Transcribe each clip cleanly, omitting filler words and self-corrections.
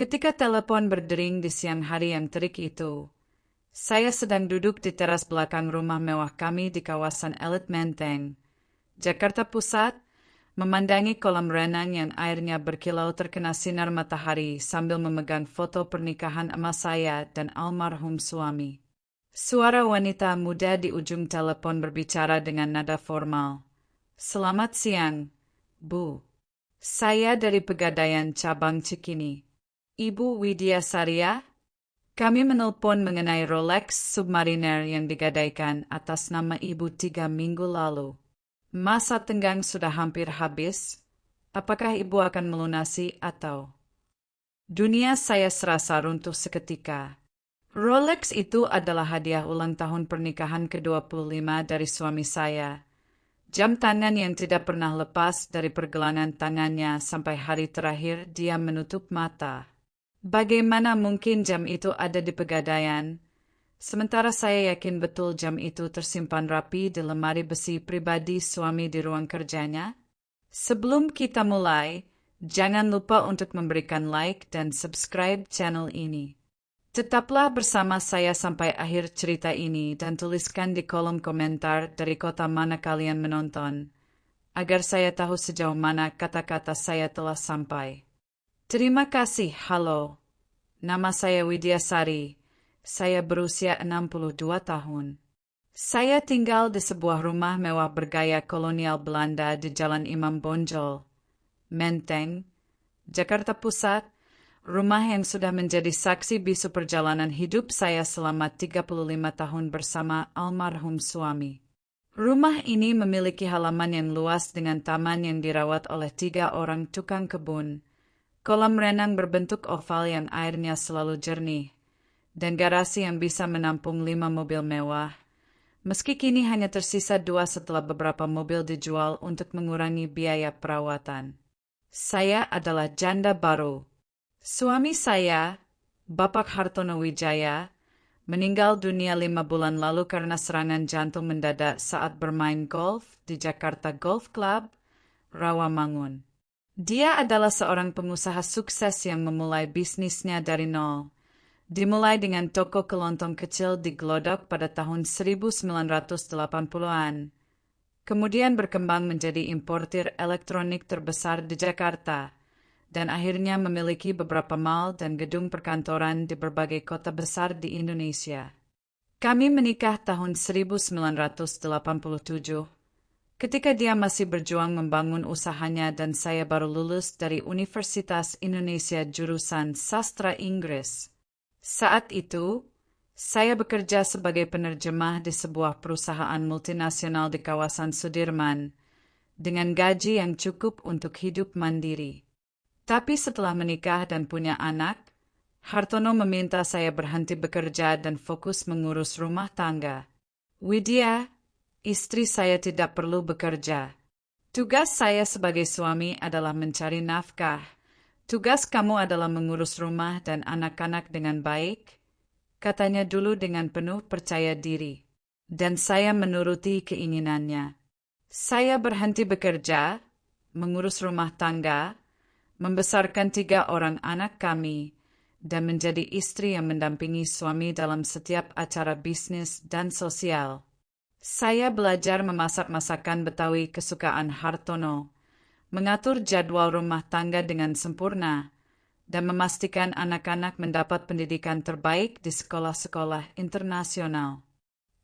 Ketika telepon berdering di siang hari yang terik itu, saya sedang duduk di teras belakang rumah mewah kami di kawasan Elit Menteng, Jakarta Pusat, memandangi kolam renang yang airnya berkilau terkena sinar matahari sambil memegang foto pernikahan emas saya dan almarhum suami. Suara wanita muda di ujung telepon berbicara dengan nada formal. "Selamat siang, Bu. Saya dari Pegadaian Cabang Cikini. Ibu Widya Saria? Kami menelpon mengenai Rolex Submariner yang digadaikan atas nama Ibu 3 minggu lalu. Masa tenggang sudah hampir habis. Apakah Ibu akan melunasi atau?" Dunia saya serasa runtuh seketika. Rolex itu adalah hadiah ulang tahun pernikahan ke-25 dari suami saya. Jam tangan yang tidak pernah lepas dari pergelangan tangannya sampai hari terakhir dia menutup mata. Bagaimana mungkin jam itu ada di Pegadaian? Sementara saya yakin betul jam itu tersimpan rapi di lemari besi pribadi suami di ruang kerjanya. Sebelum kita mulai, jangan lupa untuk memberikan like dan subscribe channel ini. Tetaplah bersama saya sampai akhir cerita ini dan tuliskan di kolom komentar dari kota mana kalian menonton, agar saya tahu sejauh mana kata-kata saya telah sampai. Terima kasih. Halo. Nama saya Widya Sari. Saya berusia 62 tahun. Saya tinggal di sebuah rumah mewah bergaya kolonial Belanda di Jalan Imam Bonjol, Menteng, Jakarta Pusat, rumah yang sudah menjadi saksi bisu perjalanan hidup saya selama 35 tahun bersama almarhum suami. Rumah ini memiliki halaman yang luas dengan taman yang dirawat oleh 3 orang tukang kebun, kolam renang berbentuk oval yang airnya selalu jernih, dan garasi yang bisa menampung 5 mobil mewah. Meski kini hanya tersisa 2 setelah beberapa mobil dijual untuk mengurangi biaya perawatan. Saya adalah janda baru. Suami saya, Bapak Hartono Wijaya, meninggal dunia 5 bulan lalu karena serangan jantung mendadak saat bermain golf di Jakarta Golf Club, Rawamangun. Dia adalah seorang pengusaha sukses yang memulai bisnisnya dari nol. Dimulai dengan toko kelontong kecil di Glodok pada tahun 1980-an. Kemudian berkembang menjadi importir elektronik terbesar di Jakarta, dan akhirnya memiliki beberapa mall dan gedung perkantoran di berbagai kota besar di Indonesia. Kami menikah tahun 1987, ketika dia masih berjuang membangun usahanya dan saya baru lulus dari Universitas Indonesia jurusan Sastra Inggris. Saat itu, saya bekerja sebagai penerjemah di sebuah perusahaan multinasional di kawasan Sudirman, dengan gaji yang cukup untuk hidup mandiri. Tapi setelah menikah dan punya anak, Hartono meminta saya berhenti bekerja dan fokus mengurus rumah tangga. "Widya, istri saya tidak perlu bekerja. Tugas saya sebagai suami adalah mencari nafkah. Tugas kamu adalah mengurus rumah dan anak-anak dengan baik," katanya dulu dengan penuh percaya diri. Dan saya menuruti keinginannya. Saya berhenti bekerja, mengurus rumah tangga, membesarkan 3 orang anak kami, dan menjadi istri yang mendampingi suami dalam setiap acara bisnis dan sosial. Saya belajar memasak masakan Betawi kesukaan Hartono, mengatur jadwal rumah tangga dengan sempurna, dan memastikan anak-anak mendapat pendidikan terbaik di sekolah-sekolah internasional.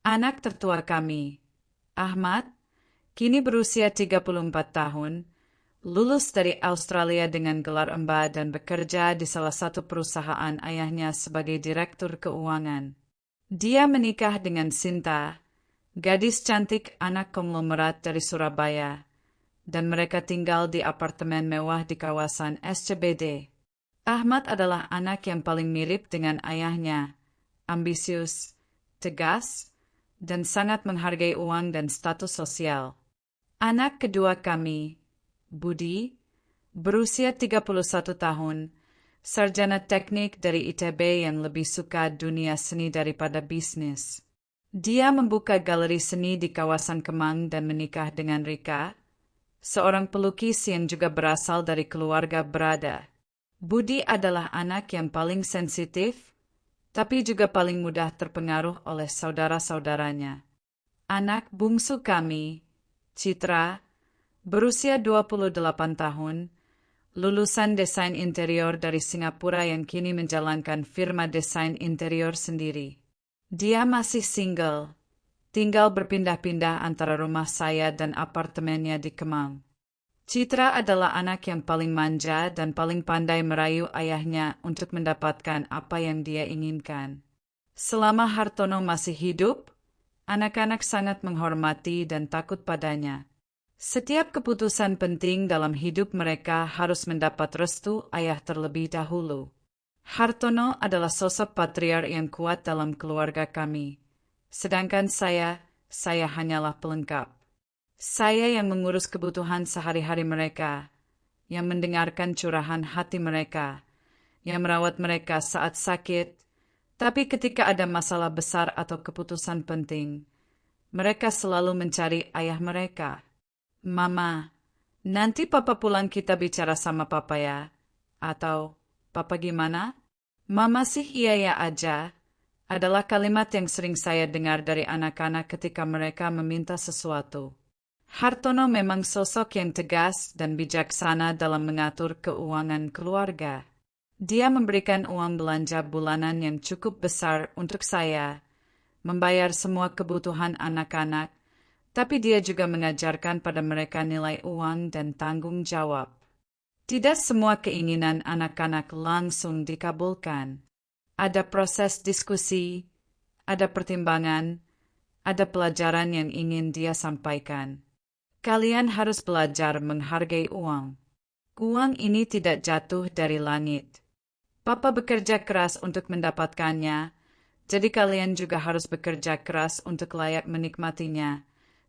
Anak tertua kami, Ahmad, kini berusia 34 tahun, lulus dari Australia dengan gelar MBA dan bekerja di salah satu perusahaan ayahnya sebagai direktur keuangan. Dia menikah dengan Sinta, gadis cantik anak konglomerat dari Surabaya, dan mereka tinggal di apartemen mewah di kawasan SCBD. Ahmad adalah anak yang paling mirip dengan ayahnya, ambisius, tegas, dan sangat menghargai uang dan status sosial. Anak kedua kami, Budi, berusia 31 tahun, sarjana teknik dari ITB yang lebih suka dunia seni daripada bisnis. Dia membuka galeri seni di kawasan Kemang dan menikah dengan Rika, seorang pelukis yang juga berasal dari keluarga berada. Budi adalah anak yang paling sensitif, tapi juga paling mudah terpengaruh oleh saudara-saudaranya. Anak bungsu kami, Citra, berusia 28 tahun, lulusan desain interior dari Singapura yang kini menjalankan firma desain interior sendiri. Dia masih single, tinggal berpindah-pindah antara rumah saya dan apartemennya di Kemang. Citra adalah anak yang paling manja dan paling pandai merayu ayahnya untuk mendapatkan apa yang dia inginkan. Selama Hartono masih hidup, anak-anak sangat menghormati dan takut padanya. Setiap keputusan penting dalam hidup mereka harus mendapat restu ayah terlebih dahulu. Hartono adalah sosok patriark yang kuat dalam keluarga kami. Sedangkan saya hanyalah pelengkap. Saya yang mengurus kebutuhan sehari-hari mereka, yang mendengarkan curahan hati mereka, yang merawat mereka saat sakit, tapi ketika ada masalah besar atau keputusan penting, mereka selalu mencari ayah mereka. Mama, nanti papa pulang kita bicara sama papa ya? Atau, papa gimana? Mama sih iya aja, adalah kalimat yang sering saya dengar dari anak-anak ketika mereka meminta sesuatu. Hartono memang sosok yang tegas dan bijaksana dalam mengatur keuangan keluarga. Dia memberikan uang belanja bulanan yang cukup besar untuk saya, membayar semua kebutuhan anak-anak, tapi dia juga mengajarkan pada mereka nilai uang dan tanggung jawab. Tidak semua keinginan anak-anak langsung dikabulkan. Ada proses diskusi, ada pertimbangan, ada pelajaran yang ingin dia sampaikan. Kalian harus belajar menghargai uang. Uang ini tidak jatuh dari langit. Papa bekerja keras untuk mendapatkannya, jadi kalian juga harus bekerja keras untuk layak menikmatinya,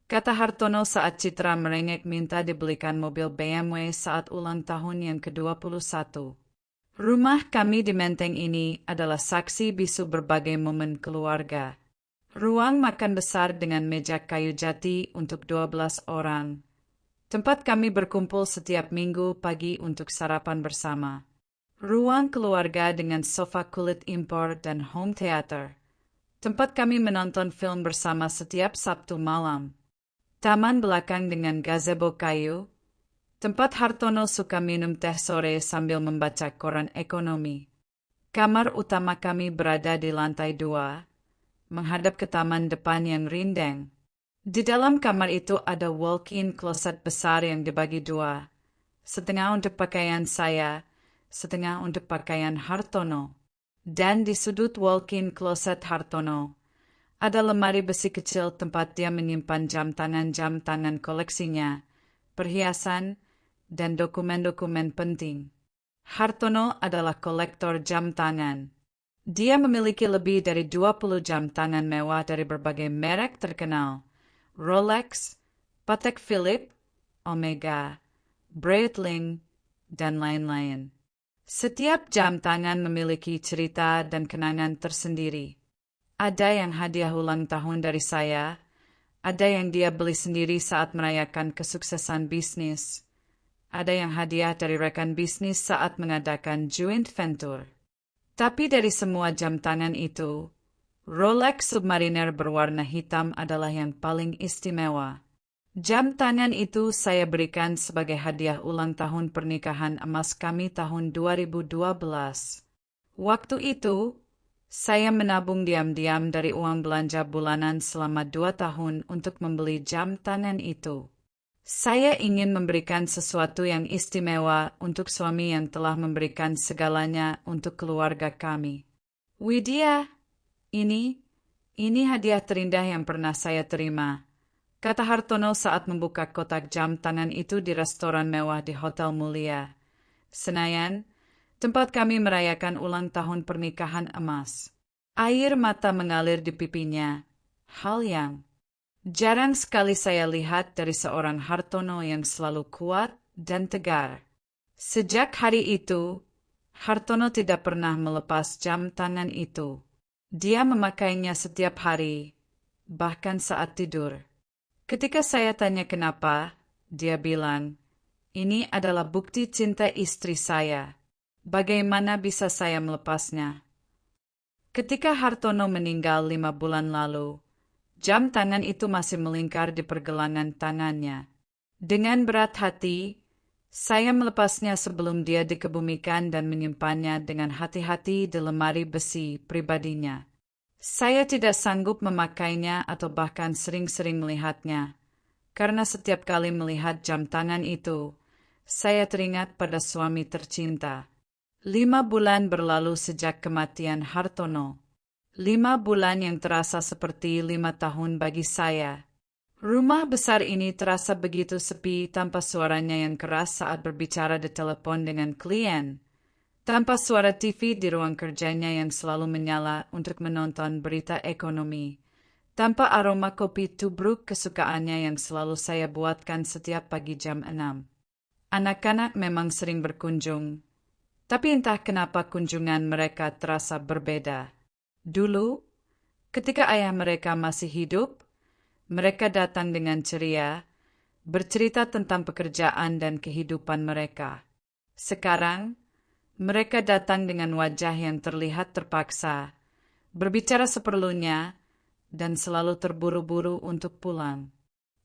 kata Hartono saat Citra merengek minta dibelikan mobil BMW saat ulang tahun yang ke-21. Rumah kami di Menteng ini adalah saksi bisu berbagai momen keluarga. Ruang makan besar dengan meja kayu jati untuk 12 orang. Tempat kami berkumpul setiap minggu pagi untuk sarapan bersama. Ruang keluarga dengan sofa kulit impor dan home theater. Tempat kami menonton film bersama setiap Sabtu malam. Taman belakang dengan gazebo kayu. Tempat Hartono suka minum teh sore sambil membaca koran ekonomi. Kamar utama kami berada di lantai 2. Menghadap ke taman depan yang rindang. Di dalam kamar itu ada walk-in closet besar yang dibagi 2. Setengah untuk pakaian saya, setengah untuk pakaian Hartono. Dan di sudut walk-in closet Hartono, ada lemari besi kecil tempat dia menyimpan jam tangan koleksinya, perhiasan, dan dokumen-dokumen penting. Hartono adalah kolektor jam tangan. Dia memiliki lebih dari 20 jam tangan mewah dari berbagai merek terkenal. Rolex, Patek Philippe, Omega, Breitling, dan lain-lain. Setiap jam tangan memiliki cerita dan kenangan tersendiri. Ada yang hadiah ulang tahun dari saya, ada yang dia beli sendiri saat merayakan kesuksesan bisnis, ada yang hadiah dari rekan bisnis saat mengadakan joint venture. Tapi dari semua jam tangan itu, Rolex Submariner berwarna hitam adalah yang paling istimewa. Jam tangan itu saya berikan sebagai hadiah ulang tahun pernikahan emas kami tahun 2012. Waktu itu, saya menabung diam-diam dari uang belanja bulanan selama 2 tahun untuk membeli jam tangan itu. Saya ingin memberikan sesuatu yang istimewa untuk suami yang telah memberikan segalanya untuk keluarga kami. Widya, ini hadiah terindah yang pernah saya terima, kata Hartono saat membuka kotak jam tangan itu di restoran mewah di Hotel Mulia, Senayan, tempat kami merayakan ulang tahun pernikahan emas. Air mata mengalir di pipinya, hal yang jarang sekali saya lihat dari seorang Hartono yang selalu kuat dan tegar. Sejak hari itu, Hartono tidak pernah melepas jam tangan itu. Dia memakainya setiap hari, bahkan saat tidur. Ketika saya tanya kenapa, dia bilang, "Ini adalah bukti cinta istri saya." Bagaimana bisa saya melepasnya? Ketika Hartono meninggal 5 bulan lalu, jam tangan itu masih melingkar di pergelangan tangannya. Dengan berat hati, saya melepasnya sebelum dia dikebumikan dan menyimpannya dengan hati-hati di lemari besi pribadinya. Saya tidak sanggup memakainya atau bahkan sering-sering melihatnya, karena setiap kali melihat jam tangan itu, saya teringat pada suami tercinta. 5 bulan berlalu sejak kematian Hartono. 5 bulan yang terasa seperti 5 tahun bagi saya. Rumah besar ini terasa begitu sepi tanpa suaranya yang keras saat berbicara di telepon dengan klien. Tanpa suara TV di ruang kerjanya yang selalu menyala untuk menonton berita ekonomi. Tanpa aroma kopi tubruk kesukaannya yang selalu saya buatkan setiap pagi jam 6. Anak-anak memang sering berkunjung, tapi entah kenapa kunjungan mereka terasa berbeda. Dulu, ketika ayah mereka masih hidup, mereka datang dengan ceria, bercerita tentang pekerjaan dan kehidupan mereka. Sekarang, mereka datang dengan wajah yang terlihat terpaksa, berbicara seperlunya, dan selalu terburu-buru untuk pulang.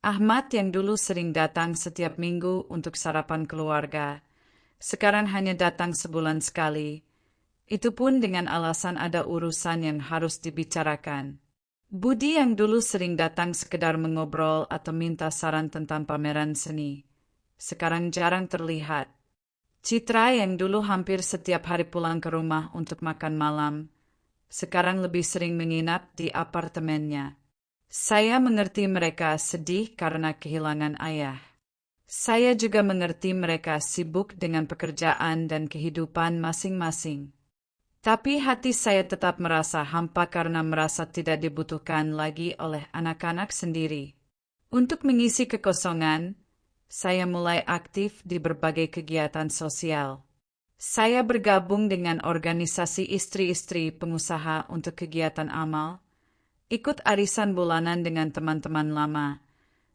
Ahmad yang dulu sering datang setiap minggu untuk sarapan keluarga, sekarang hanya datang sebulan sekali. Itu pun dengan alasan ada urusan yang harus dibicarakan. Budi yang dulu sering datang sekedar mengobrol atau minta saran tentang pameran seni, sekarang jarang terlihat. Citra yang dulu hampir setiap hari pulang ke rumah untuk makan malam, sekarang lebih sering menginap di apartemennya. Saya mengerti mereka sedih karena kehilangan ayah. Saya juga mengerti mereka sibuk dengan pekerjaan dan kehidupan masing-masing. Tapi hati saya tetap merasa hampa karena merasa tidak dibutuhkan lagi oleh anak-anak sendiri. Untuk mengisi kekosongan, saya mulai aktif di berbagai kegiatan sosial. Saya bergabung dengan organisasi istri-istri pengusaha untuk kegiatan amal, ikut arisan bulanan dengan teman-teman lama,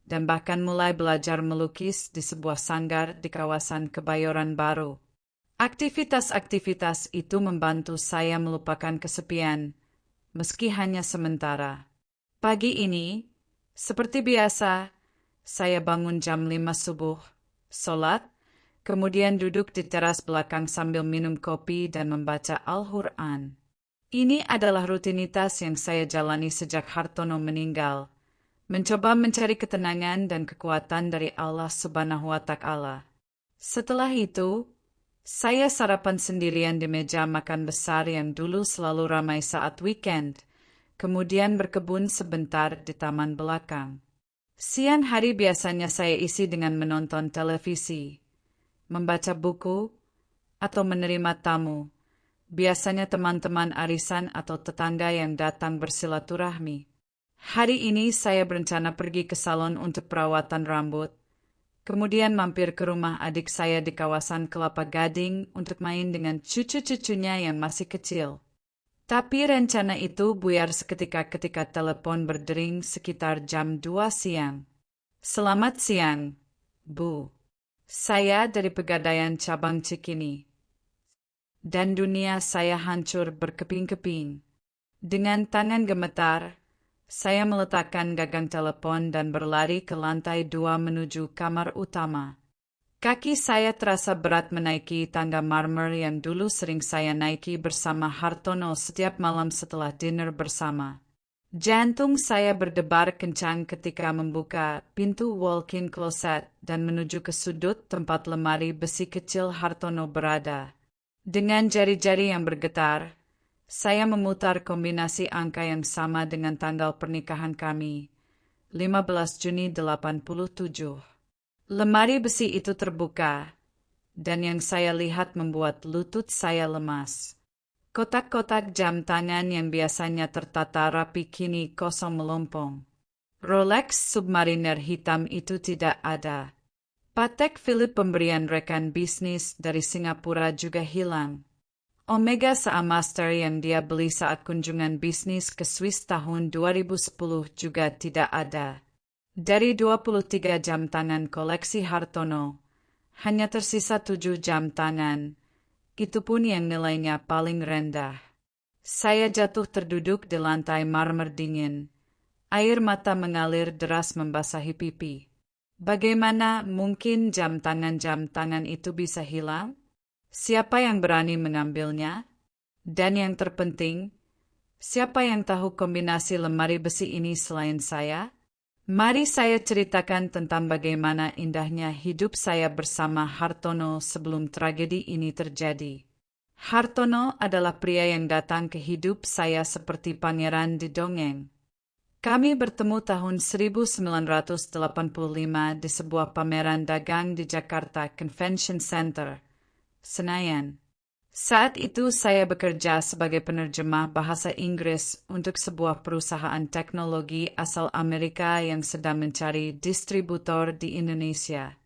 dan bahkan mulai belajar melukis di sebuah sanggar di kawasan Kebayoran Baru. Aktivitas-aktivitas itu membantu saya melupakan kesepian, meski hanya sementara. Pagi ini, seperti biasa, saya bangun jam 5 subuh, sholat, kemudian duduk di teras belakang sambil minum kopi dan membaca Al-Quran. Ini adalah rutinitas yang saya jalani sejak Hartono meninggal, mencoba mencari ketenangan dan kekuatan dari Allah Subhanahu wa Ta'ala. Setelah itu, saya sarapan sendirian di meja makan besar yang dulu selalu ramai saat weekend, kemudian berkebun sebentar di taman belakang. Siang hari biasanya saya isi dengan menonton televisi, membaca buku, atau menerima tamu, biasanya teman-teman arisan atau tetangga yang datang bersilaturahmi. Hari ini saya berencana pergi ke salon untuk perawatan rambut, kemudian mampir ke rumah adik saya di kawasan Kelapa Gading untuk main dengan cucu-cucunya yang masih kecil. Tapi rencana itu buyar seketika ketika telepon berdering sekitar jam 2 siang. Selamat siang, Bu. Saya dari Pegadaian Cabang Cikini. Dan dunia saya hancur berkeping-keping. Dengan tangan gemetar, saya meletakkan gagang telepon dan berlari ke lantai 2 menuju kamar utama. Kaki saya terasa berat menaiki tangga marmer yang dulu sering saya naiki bersama Hartono setiap malam setelah dinner bersama. Jantung saya berdebar kencang ketika membuka pintu walk-in closet dan menuju ke sudut tempat lemari besi kecil Hartono berada. Dengan jari-jari yang bergetar, saya memutar kombinasi angka yang sama dengan tanggal pernikahan kami, 15 Juni 87. Lemari besi itu terbuka, dan yang saya lihat membuat lutut saya lemas. Kotak-kotak jam tangan yang biasanya tertata rapi kini kosong melompong. Rolex Submariner hitam itu tidak ada. Patek Philippe pemberian rekan bisnis dari Singapura juga hilang. Omega Seamaster yang dia beli saat kunjungan bisnis ke Swiss tahun 2010 juga tidak ada. Dari 23 jam tangan koleksi Hartono, hanya tersisa 7 jam tangan, itu pun yang nilainya paling rendah. Saya jatuh terduduk di lantai marmer dingin. Air mata mengalir deras membasahi pipi. Bagaimana mungkin jam tangan itu bisa hilang? Siapa yang berani mengambilnya? Dan yang terpenting, siapa yang tahu kombinasi lemari besi ini selain saya? Mari saya ceritakan tentang bagaimana indahnya hidup saya bersama Hartono sebelum tragedi ini terjadi. Hartono adalah pria yang datang ke hidup saya seperti pangeran di dongeng. Kami bertemu tahun 1985 di sebuah pameran dagang di Jakarta Convention Center, Senayan. Saat itu saya bekerja sebagai penerjemah bahasa Inggris untuk sebuah perusahaan teknologi asal Amerika yang sedang mencari distributor di Indonesia.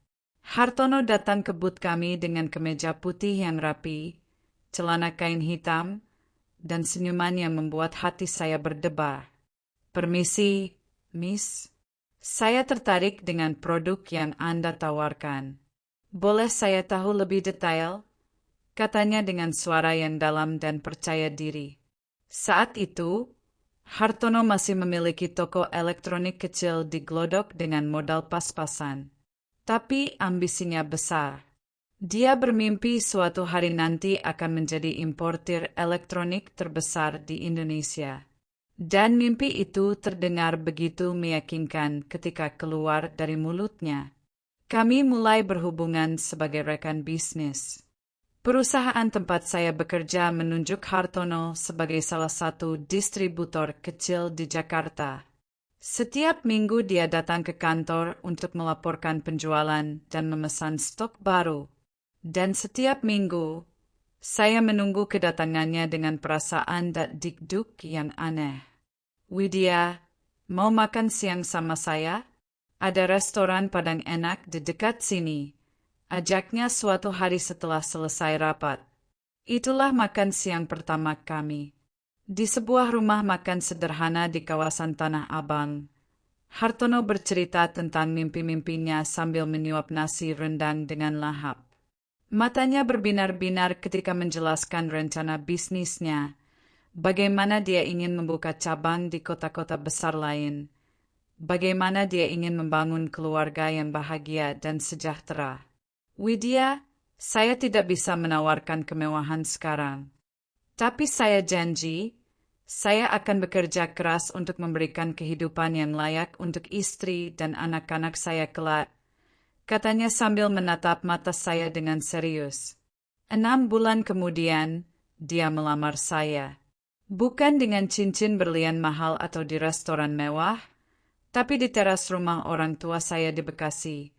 Hartono datang ke booth kami dengan kemeja putih yang rapi, celana kain hitam, dan senyuman yang membuat hati saya berdebar. Permisi, Miss. Saya tertarik dengan produk yang Anda tawarkan. Boleh saya tahu lebih detail? Katanya dengan suara yang dalam dan percaya diri. Saat itu, Hartono masih memiliki toko elektronik kecil di Glodok dengan modal pas-pasan. Tapi ambisinya besar. Dia bermimpi suatu hari nanti akan menjadi importir elektronik terbesar di Indonesia. Dan mimpi itu terdengar begitu meyakinkan ketika keluar dari mulutnya. Kami mulai berhubungan sebagai rekan bisnis. Perusahaan tempat saya bekerja menunjuk Hartono sebagai salah satu distributor kecil di Jakarta. Setiap minggu dia datang ke kantor untuk melaporkan penjualan dan memesan stok baru. Dan setiap minggu, saya menunggu kedatangannya dengan perasaan dakdikduk yang aneh. Widya, mau makan siang sama saya? Ada restoran Padang enak di dekat sini. Ajaknya suatu hari setelah selesai rapat. Itulah makan siang pertama kami. Di sebuah rumah makan sederhana di kawasan Tanah Abang. Hartono bercerita tentang mimpi-mimpinya sambil menyuap nasi rendang dengan lahap. Matanya berbinar-binar ketika menjelaskan rencana bisnisnya. Bagaimana dia ingin membuka cabang di kota-kota besar lain. Bagaimana dia ingin membangun keluarga yang bahagia dan sejahtera. Widya, saya tidak bisa menawarkan kemewahan sekarang. Tapi saya janji, saya akan bekerja keras untuk memberikan kehidupan yang layak untuk istri dan anak-anak saya kelak. Katanya sambil menatap mata saya dengan serius. 6 bulan kemudian, dia melamar saya. Bukan dengan cincin berlian mahal atau di restoran mewah, tapi di teras rumah orang tua saya di Bekasi.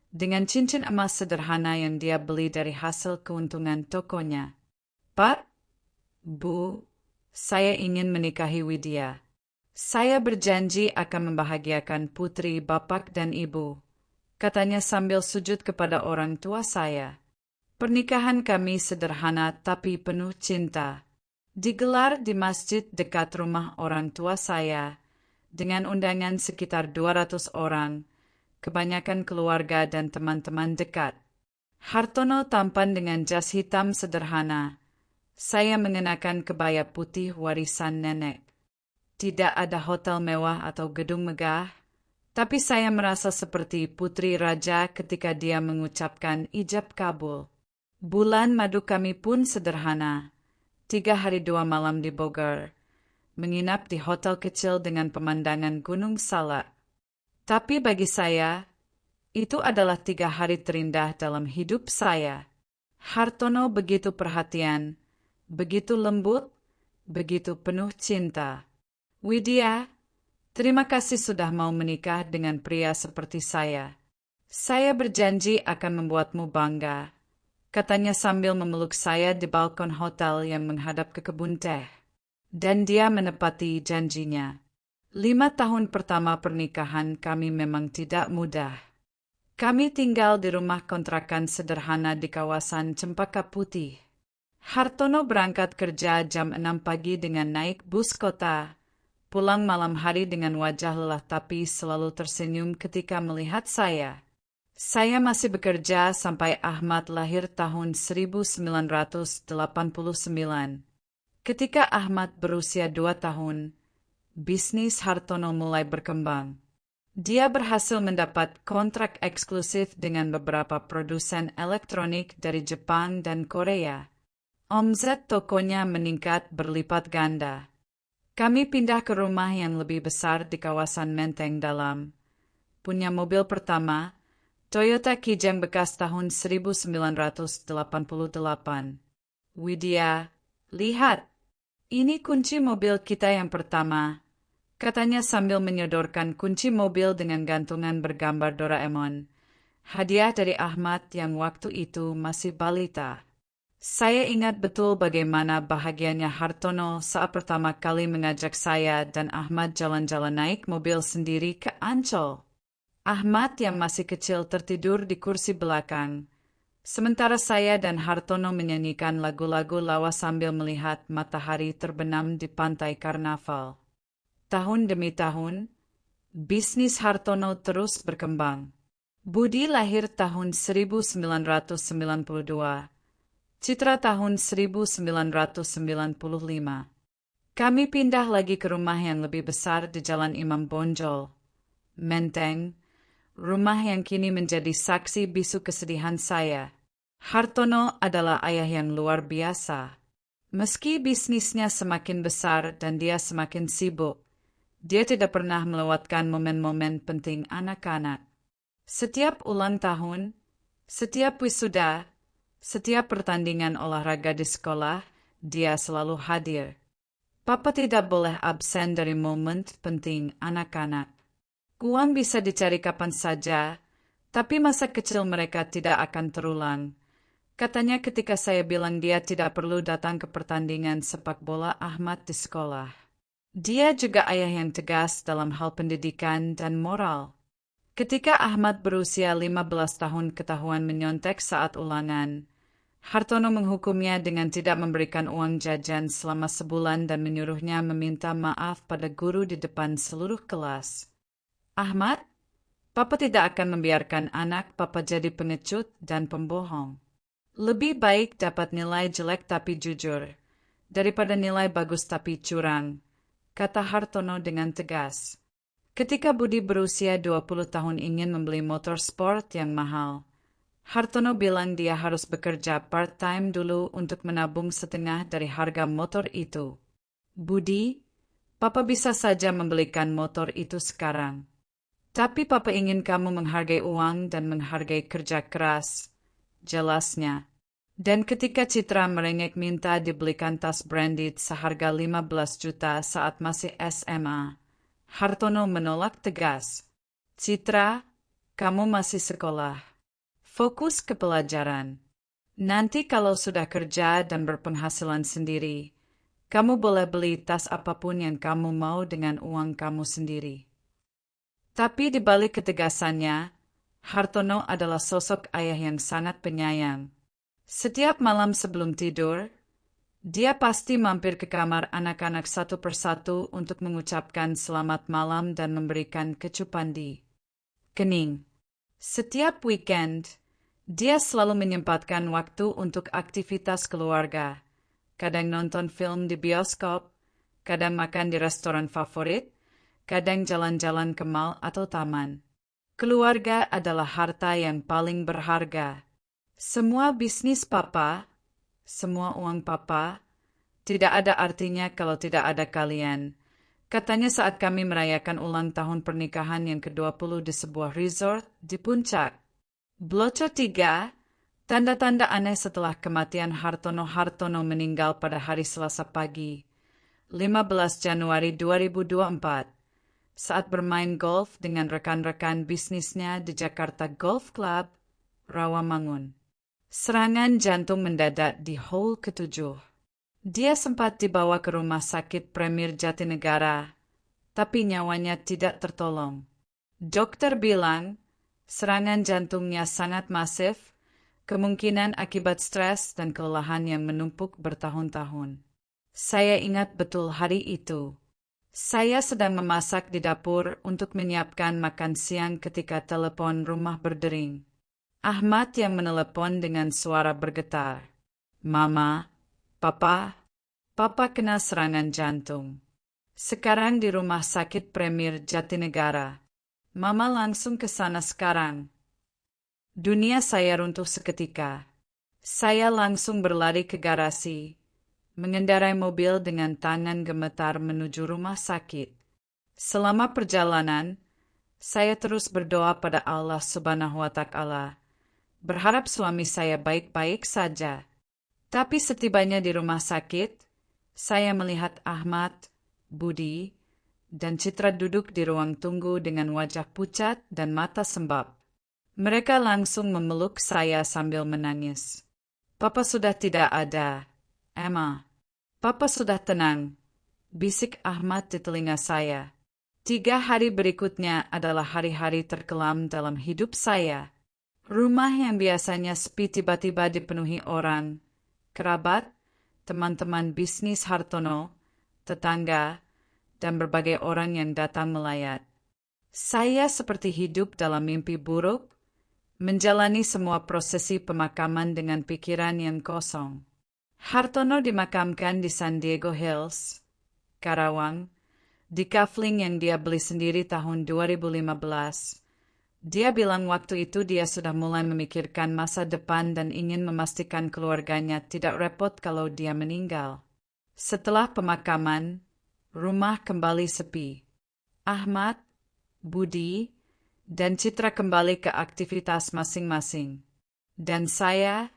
Dengan cincin emas sederhana yang dia beli dari hasil keuntungan tokonya. Pak, Bu, saya ingin menikahi Widya. Saya berjanji akan membahagiakan putri Bapak dan Ibu. Katanya sambil sujud kepada orang tua saya. Pernikahan kami sederhana tapi penuh cinta. Digelar di masjid dekat rumah orang tua saya, dengan undangan sekitar 200 orang, kebanyakan keluarga dan teman-teman dekat. Hartono tampan dengan jas hitam sederhana. Saya mengenakan kebaya putih warisan nenek. Tidak ada hotel mewah atau gedung megah, tapi saya merasa seperti putri raja ketika dia mengucapkan ijab kabul. Bulan madu kami pun sederhana. 3 hari 2 malam di Bogor. Menginap di hotel kecil dengan pemandangan Gunung Salak. Tapi bagi saya, itu adalah 3 hari terindah dalam hidup saya. Hartono begitu perhatian, begitu lembut, begitu penuh cinta. Widya, terima kasih sudah mau menikah dengan pria seperti saya. Saya berjanji akan membuatmu bangga, katanya sambil memeluk saya di balkon hotel yang menghadap ke kebun teh. Dan dia menepati janjinya. 5 tahun pertama pernikahan kami memang tidak mudah. Kami tinggal di rumah kontrakan sederhana di kawasan Cempaka Putih. Hartono berangkat kerja jam 6 pagi dengan naik bus kota. Pulang malam hari dengan wajah lelah tapi selalu tersenyum ketika melihat saya. Saya masih bekerja sampai Ahmad lahir tahun 1989. Ketika Ahmad berusia 2 tahun, bisnis Hartono mulai berkembang. Dia berhasil mendapat kontrak eksklusif dengan beberapa produsen elektronik dari Jepang dan Korea. Omset tokonya meningkat berlipat ganda. Kami pindah ke rumah yang lebih besar di kawasan Menteng Dalam. Punya mobil pertama, Toyota Kijang bekas tahun 1988. Widya, lihat. Ini kunci mobil kita yang pertama, katanya sambil menyodorkan kunci mobil dengan gantungan bergambar Doraemon. Hadiah dari Ahmad yang waktu itu masih balita. Saya ingat betul bagaimana bahagianya Hartono saat pertama kali mengajak saya dan Ahmad jalan-jalan naik mobil sendiri ke Ancol. Ahmad yang masih kecil tertidur di kursi belakang, sementara saya dan Hartono menyanyikan lagu-lagu lawas sambil melihat matahari terbenam di pantai Karnaval. Tahun demi tahun, bisnis Hartono terus berkembang. Budi lahir tahun 1992. Citra tahun 1995. Kami pindah lagi ke rumah yang lebih besar di Jalan Imam Bonjol, Menteng, rumah yang kini menjadi saksi bisu kesedihan saya. Hartono adalah ayah yang luar biasa. Meski bisnisnya semakin besar dan dia semakin sibuk, dia tidak pernah melewatkan momen-momen penting anak-anak. Setiap ulang tahun, setiap wisuda, setiap pertandingan olahraga di sekolah, dia selalu hadir. Papa tidak boleh absen dari momen penting anak-anak. Uang bisa dicari kapan saja, tapi masa kecil mereka tidak akan terulang. Katanya ketika saya bilang dia tidak perlu datang ke pertandingan sepak bola Ahmad di sekolah. Dia juga ayah yang tegas dalam hal pendidikan dan moral. Ketika Ahmad berusia 15 tahun ketahuan menyontek saat ulangan, Hartono menghukumnya dengan tidak memberikan uang jajan selama sebulan dan menyuruhnya meminta maaf pada guru di depan seluruh kelas. Ahmad, Papa tidak akan membiarkan anak Papa jadi pengecut dan pembohong. Lebih baik dapat nilai jelek tapi jujur, daripada nilai bagus tapi curang, kata Hartono dengan tegas. Ketika Budi berusia 20 tahun ingin membeli motor sport yang mahal, Hartono bilang dia harus bekerja part-time dulu untuk menabung setengah dari harga motor itu. Budi, Papa bisa saja membelikan motor itu sekarang. Tapi Papa ingin kamu menghargai uang dan menghargai kerja keras, jelasnya. Dan ketika Citra merengek minta dibelikan tas branded seharga 15 juta saat masih SMA, Hartono menolak tegas. Citra, kamu masih sekolah. Fokus ke pelajaran. Nanti kalau sudah kerja dan berpenghasilan sendiri, kamu boleh beli tas apapun yang kamu mau dengan uang kamu sendiri. Tapi di balik ketegasannya, Hartono adalah sosok ayah yang sangat penyayang. Setiap malam sebelum tidur, dia pasti mampir ke kamar anak-anak satu persatu untuk mengucapkan selamat malam dan memberikan kecupan di kening. Setiap weekend, dia selalu menyempatkan waktu untuk aktivitas keluarga, kadang nonton film di bioskop, kadang makan di restoran favorit, kadang jalan-jalan ke mall atau taman. Keluarga adalah harta yang paling berharga. Semua bisnis Papa, semua uang Papa, tidak ada artinya kalau tidak ada kalian. Katanya saat kami merayakan ulang tahun pernikahan yang ke-20 di sebuah resort di Puncak. Bloco 3, tanda-tanda aneh setelah kematian Hartono meninggal pada hari Selasa pagi, 15 Januari 2024, saat bermain golf dengan rekan-rekan bisnisnya di Jakarta Golf Club, Rawamangun. Serangan jantung mendadak di hole ke-7. Dia sempat dibawa ke rumah sakit Premier Jatinegara, tapi nyawanya tidak tertolong. Dokter bilang, serangan jantungnya sangat masif, kemungkinan akibat stres dan kelelahan yang menumpuk bertahun-tahun. Saya ingat betul hari itu. Saya sedang memasak di dapur untuk menyiapkan makan siang ketika telepon rumah berdering. Ahmad yang menelepon dengan suara bergetar. Mama, Papa, Papa kena serangan jantung. Sekarang di rumah sakit Premier Jatinegara. Mama langsung ke sana sekarang. Dunia saya runtuh seketika. Saya langsung berlari ke garasi, mengendarai mobil dengan tangan gemetar menuju rumah sakit. Selama perjalanan, saya terus berdoa pada Allah Subhanahu wa Ta'ala, berharap suami saya baik-baik saja. Tapi setibanya di rumah sakit, saya melihat Ahmad, Budi, dan Citra duduk di ruang tunggu dengan wajah pucat dan mata sembab. Mereka langsung memeluk saya sambil menangis. Papa sudah tidak ada, Emma. Papa sudah tenang, bisik Ahmad di telinga saya. 3 hari berikutnya adalah hari-hari terkelam dalam hidup saya. Rumah yang biasanya sepi tiba-tiba dipenuhi orang, kerabat, teman-teman bisnis Hartono, tetangga, dan berbagai orang yang datang melayat. Saya seperti hidup dalam mimpi buruk, menjalani semua prosesi pemakaman dengan pikiran yang kosong. Hartono dimakamkan di San Diego Hills, Karawang, di kafling yang dia beli sendiri tahun 2015. Dia bilang waktu itu dia sudah mulai memikirkan masa depan dan ingin memastikan keluarganya tidak repot kalau dia meninggal. Setelah pemakaman, rumah kembali sepi. Ahmad, Budi, dan Citra kembali ke aktivitas masing-masing. Dan saya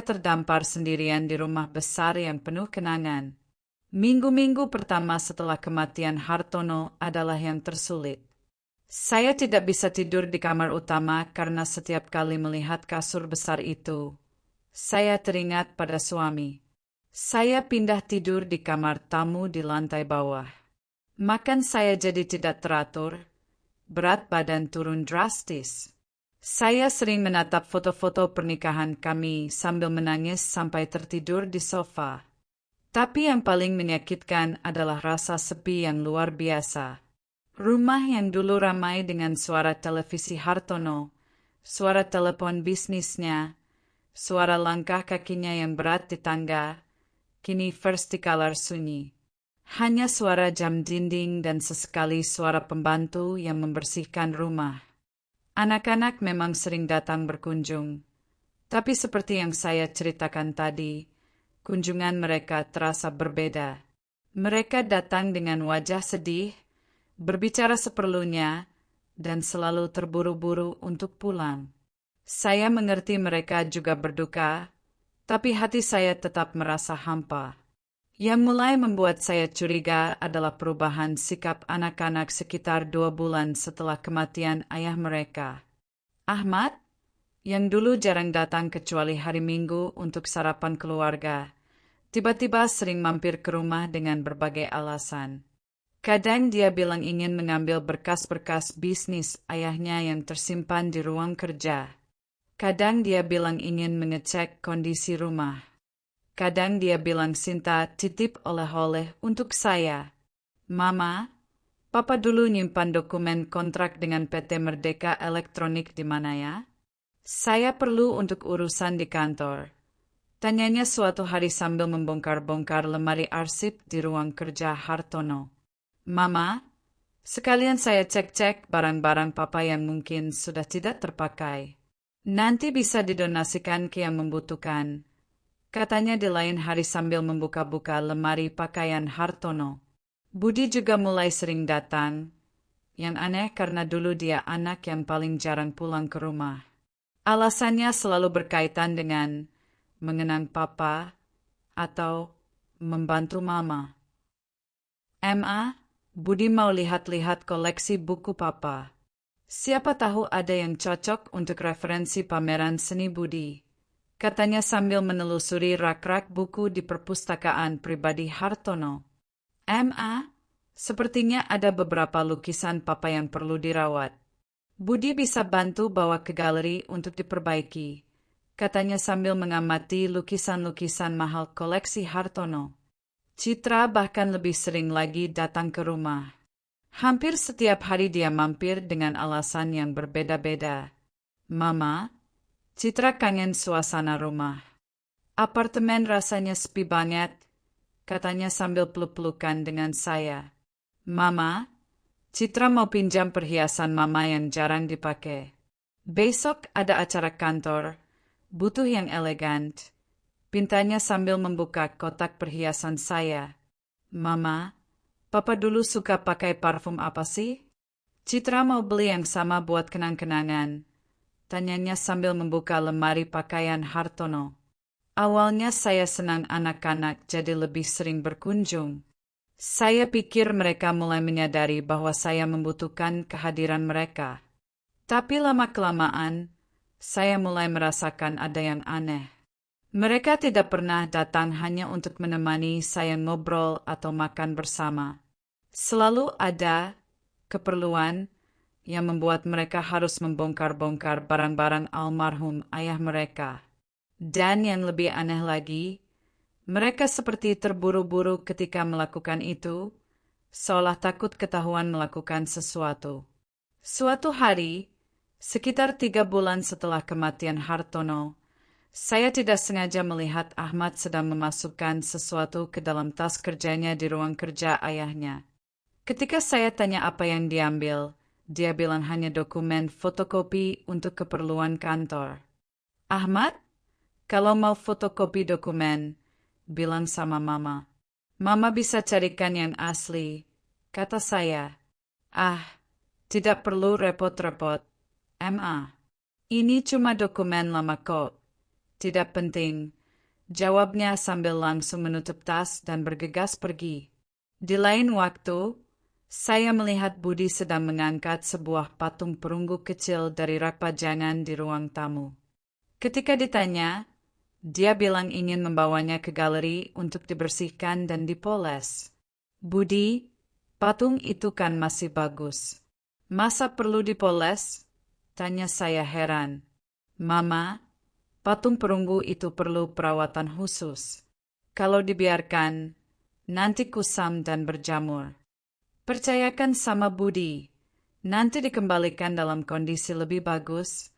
terdampar sendirian di rumah besar yang penuh kenangan. Minggu-minggu pertama setelah kematian Hartono adalah yang tersulit. Saya tidak bisa tidur di kamar utama karena setiap kali melihat kasur besar itu, saya teringat pada suami. Saya pindah tidur di kamar tamu di lantai bawah. Makan saya jadi tidak teratur, berat badan turun drastis. Saya sering menatap foto-foto pernikahan kami sambil menangis sampai tertidur di sofa. Tapi yang paling menyakitkan adalah rasa sepi yang luar biasa. Rumah yang dulu ramai dengan suara televisi Hartono, suara telepon bisnisnya, suara langkah kakinya yang berat di tangga, kini vertikalar sunyi. Hanya suara jam dinding dan sesekali suara pembantu yang membersihkan rumah. Anak-anak memang sering datang berkunjung, tapi seperti yang saya ceritakan tadi, kunjungan mereka terasa berbeda. Mereka datang dengan wajah sedih, berbicara seperlunya, dan selalu terburu-buru untuk pulang. Saya mengerti mereka juga berduka, tapi hati saya tetap merasa hampa. Yang mulai membuat saya curiga adalah perubahan sikap anak-anak sekitar 2 bulan setelah kematian ayah mereka. Ahmad, yang dulu jarang datang kecuali hari Minggu untuk sarapan keluarga, tiba-tiba sering mampir ke rumah dengan berbagai alasan. Kadang dia bilang ingin mengambil berkas-berkas bisnis ayahnya yang tersimpan di ruang kerja. Kadang dia bilang ingin mengecek kondisi rumah. Kadang dia bilang Sinta titip oleh-oleh untuk saya. Mama, Papa dulu nyimpan dokumen kontrak dengan PT Merdeka Elektronik di mana ya? Saya perlu untuk urusan di kantor. Tanyanya suatu hari sambil membongkar-bongkar lemari arsip di ruang kerja Hartono. Mama, sekalian saya cek-cek barang-barang Papa yang mungkin sudah tidak terpakai. Nanti bisa didonasikan ke yang membutuhkan. Katanya di lain hari sambil membuka-buka lemari pakaian Hartono. Budi juga mulai sering datang. Yang aneh karena dulu dia anak yang paling jarang pulang ke rumah. Alasannya selalu berkaitan dengan mengenang Papa atau membantu Mama. Budi mau lihat-lihat koleksi buku Papa. Siapa tahu ada yang cocok untuk referensi pameran seni Budi. Katanya sambil menelusuri rak-rak buku di perpustakaan pribadi Hartono. Sepertinya ada beberapa lukisan Papa yang perlu dirawat. Budi bisa bantu bawa ke galeri untuk diperbaiki. Katanya sambil mengamati lukisan-lukisan mahal koleksi Hartono. Citra bahkan lebih sering lagi datang ke rumah. Hampir setiap hari dia mampir dengan alasan yang berbeda-beda. Mama, Citra kangen suasana rumah. Apartemen rasanya sepi banget, katanya sambil peluk-pelukan dengan saya. Mama, Citra mau pinjam perhiasan mama yang jarang dipakai. Besok ada acara kantor, butuh yang elegan. Pintanya sambil membuka kotak perhiasan saya. Mama, Papa dulu suka pakai parfum apa sih? Citra mau beli yang sama buat kenang-kenangan. Tanyanya sambil membuka lemari pakaian Hartono. Awalnya saya senang anak-anak jadi lebih sering berkunjung. Saya pikir mereka mulai menyadari bahwa saya membutuhkan kehadiran mereka. Tapi lama-kelamaan, saya mulai merasakan ada yang aneh. Mereka tidak pernah datang hanya untuk menemani saya ngobrol atau makan bersama. Selalu ada keperluan yang membuat mereka harus membongkar-bongkar barang-barang almarhum ayah mereka. Dan yang lebih aneh lagi, mereka seperti terburu-buru ketika melakukan itu, seolah takut ketahuan melakukan sesuatu. Suatu hari, sekitar 3 bulan setelah kematian Hartono, saya tidak sengaja melihat Ahmad sedang memasukkan sesuatu ke dalam tas kerjanya di ruang kerja ayahnya. Ketika saya tanya apa yang diambil, dia bilang hanya dokumen fotokopi untuk keperluan kantor. Ahmad, kalau mau fotokopi dokumen, bilang sama Mama. Mama bisa carikan yang asli, kata saya. Ah, tidak perlu repot-repot. Ma, ini cuma dokumen lama kok. Tidak penting, jawabnya sambil langsung menutup tas dan bergegas pergi. Di lain waktu, saya melihat Budi sedang mengangkat sebuah patung perunggu kecil dari rak pajangan di ruang tamu. Ketika ditanya, dia bilang ingin membawanya ke galeri untuk dibersihkan dan dipoles. Budi, patung itu kan masih bagus. Masa perlu dipoles? Tanya saya heran. Mama, patung perunggu itu perlu perawatan khusus. Kalau dibiarkan, nanti kusam dan berjamur. Percayakan sama Budi, nanti dikembalikan dalam kondisi lebih bagus,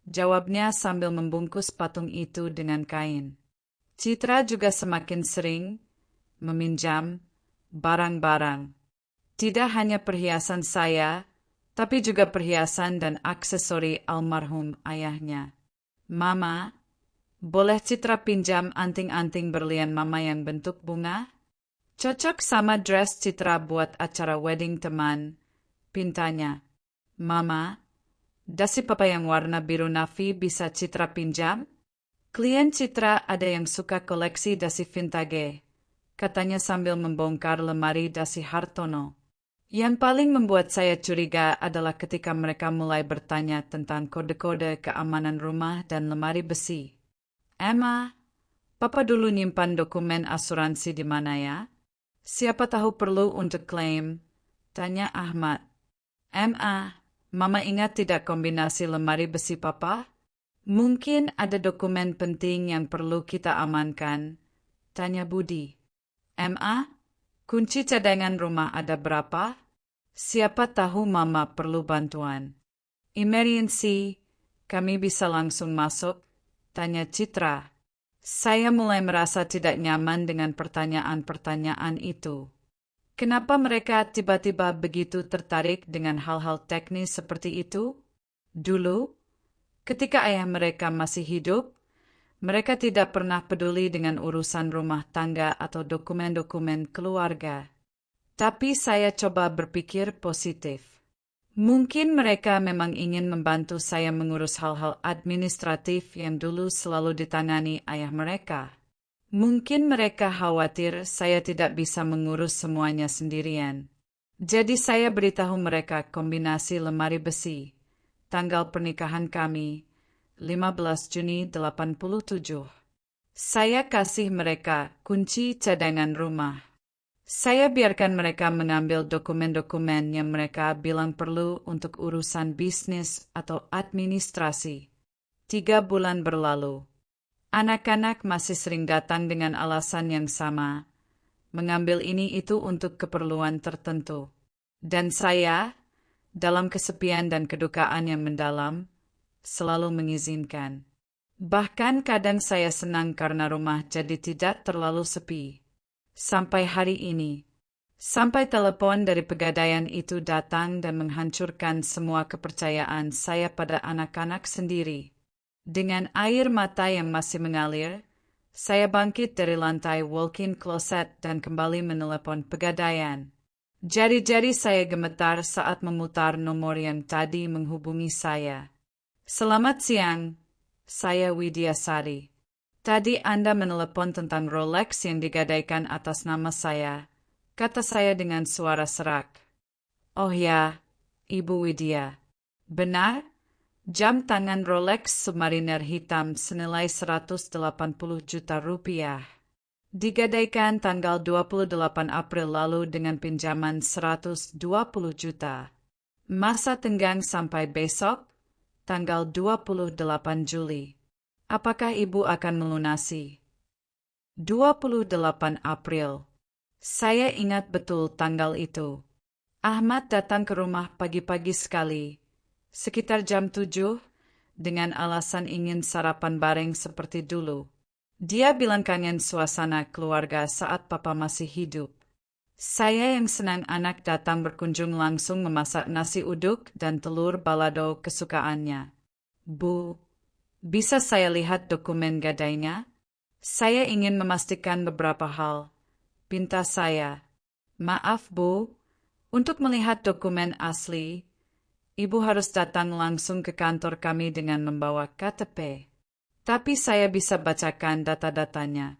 jawabnya sambil membungkus patung itu dengan kain. Citra juga semakin sering meminjam barang-barang. Tidak hanya perhiasan saya, tapi juga perhiasan dan aksesori almarhum ayahnya. Mama, boleh Citra pinjam anting-anting berlian mama yang bentuk bunga? Cocok sama dress Citra buat acara wedding teman, pintanya. Mama, dasi papa yang warna biru navy bisa Citra pinjam? Klien Citra ada yang suka koleksi dasi vintage, katanya sambil membongkar lemari dasi Hartono. Yang paling membuat saya curiga adalah ketika mereka mulai bertanya tentang kode-kode keamanan rumah dan lemari besi. Emma, papa dulu nyimpan dokumen asuransi di mana ya? Siapa tahu perlu untuk klaim? Tanya Ahmad. Mama ingat tidak kombinasi lemari besi papa? Mungkin ada dokumen penting yang perlu kita amankan. Tanya Budi. Kunci cadangan rumah ada berapa? Siapa tahu mama perlu bantuan. Emergency, kami bisa langsung masuk? Tanya Citra. Saya mulai merasa tidak nyaman dengan pertanyaan-pertanyaan itu. Kenapa mereka tiba-tiba begitu tertarik dengan hal-hal teknis seperti itu? Dulu, ketika ayah mereka masih hidup, mereka tidak pernah peduli dengan urusan rumah tangga atau dokumen-dokumen keluarga. Tapi saya coba berpikir positif. Mungkin mereka memang ingin membantu saya mengurus hal-hal administratif yang dulu selalu ditangani ayah mereka. Mungkin mereka khawatir saya tidak bisa mengurus semuanya sendirian. Jadi saya beritahu mereka kombinasi lemari besi. Tanggal pernikahan kami, 15 Juni 87. Saya kasih mereka kunci cadangan rumah. Saya biarkan mereka mengambil dokumen-dokumen yang mereka bilang perlu untuk urusan bisnis atau administrasi. 3 bulan berlalu. Anak-anak masih sering datang dengan alasan yang sama. mengambil ini itu untuk keperluan tertentu. Dan saya, dalam kesepian dan kedukaan yang mendalam, selalu mengizinkan. Bahkan kadang saya senang karena rumah jadi tidak terlalu sepi. Sampai hari ini. Sampai telepon dari pegadaian itu datang dan menghancurkan semua kepercayaan saya pada anak-anak sendiri. Dengan air mata yang masih mengalir, saya bangkit dari lantai walk-in closet dan kembali menelepon pegadaian. Jari-jari saya gemetar saat memutar nomor yang tadi menghubungi saya. Selamat siang, saya Widya Sari. Tadi Anda menelepon tentang Rolex yang digadaikan atas nama saya, kata saya dengan suara serak. Oh ya, Ibu Widya. Benar? Jam tangan Rolex Submariner hitam senilai 180 juta rupiah. Digadaikan tanggal 28 April lalu dengan pinjaman 120 juta. Masa tenggang sampai besok, tanggal 28 Juli. Apakah Ibu akan melunasi? 28 April. Saya ingat betul tanggal itu. Ahmad datang ke rumah pagi-pagi sekali, sekitar jam 7, dengan alasan ingin sarapan bareng seperti dulu. Dia bilang kangen suasana keluarga saat papa masih hidup. Saya yang senang anak datang berkunjung langsung memasak nasi uduk dan telur balado kesukaannya. Bu, bisa saya lihat dokumen gadainya? Saya ingin memastikan beberapa hal. Pinta saya. Maaf, Bu. Untuk melihat dokumen asli, Ibu harus datang langsung ke kantor kami dengan membawa KTP. Tapi saya bisa bacakan data-datanya.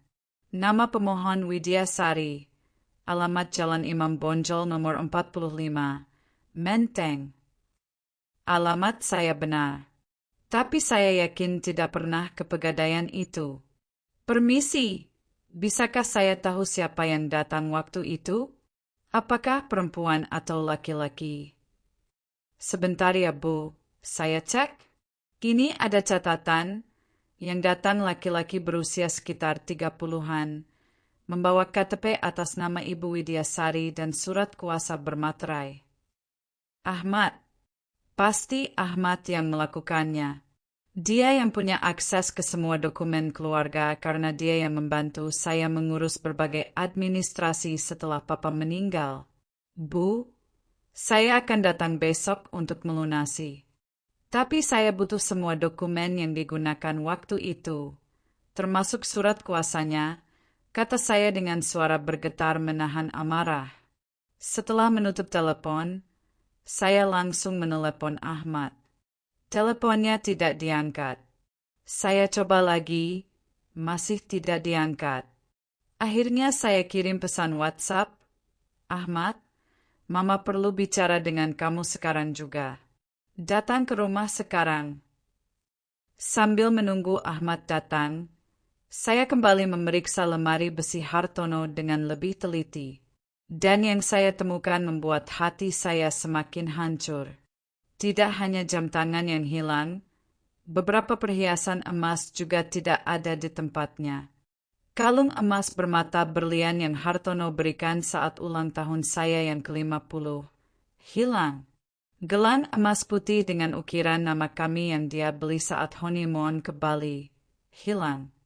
Nama pemohon Widya Sari. Alamat Jalan Imam Bonjol nomor 45. Menteng. Alamat saya benar. Tapi saya yakin tidak pernah ke pegadaian itu. Permisi. Bisakah saya tahu siapa yang datang waktu itu? Apakah perempuan atau laki-laki? Sebentar ya, Bu. Saya cek. Kini ada catatan yang datang laki-laki berusia sekitar 30-an, membawa KTP atas nama Ibu Widya Sari dan surat kuasa bermaterai. Ahmad. Pasti Ahmad yang melakukannya. Dia yang punya akses ke semua dokumen keluarga karena dia yang membantu saya mengurus berbagai administrasi setelah papa meninggal. Bu, saya akan datang besok untuk melunasi. Tapi saya butuh semua dokumen yang digunakan waktu itu, termasuk surat kuasanya, kata saya dengan suara bergetar menahan amarah. Setelah menutup telepon, saya langsung menelepon Ahmad. Teleponnya tidak diangkat. Saya coba lagi, masih tidak diangkat. Akhirnya saya kirim pesan WhatsApp. Ahmad, Mama perlu bicara dengan kamu sekarang juga. Datang ke rumah sekarang. Sambil menunggu Ahmad datang, saya kembali memeriksa lemari besi Hartono dengan lebih teliti. Dan yang saya temukan membuat hati saya semakin hancur. Tidak hanya jam tangan yang hilang, beberapa perhiasan emas juga tidak ada di tempatnya. Kalung emas bermata berlian yang Hartono berikan saat ulang tahun saya yang ke-50, hilang. Gelang emas putih dengan ukiran nama kami yang dia beli saat honeymoon ke Bali, hilang.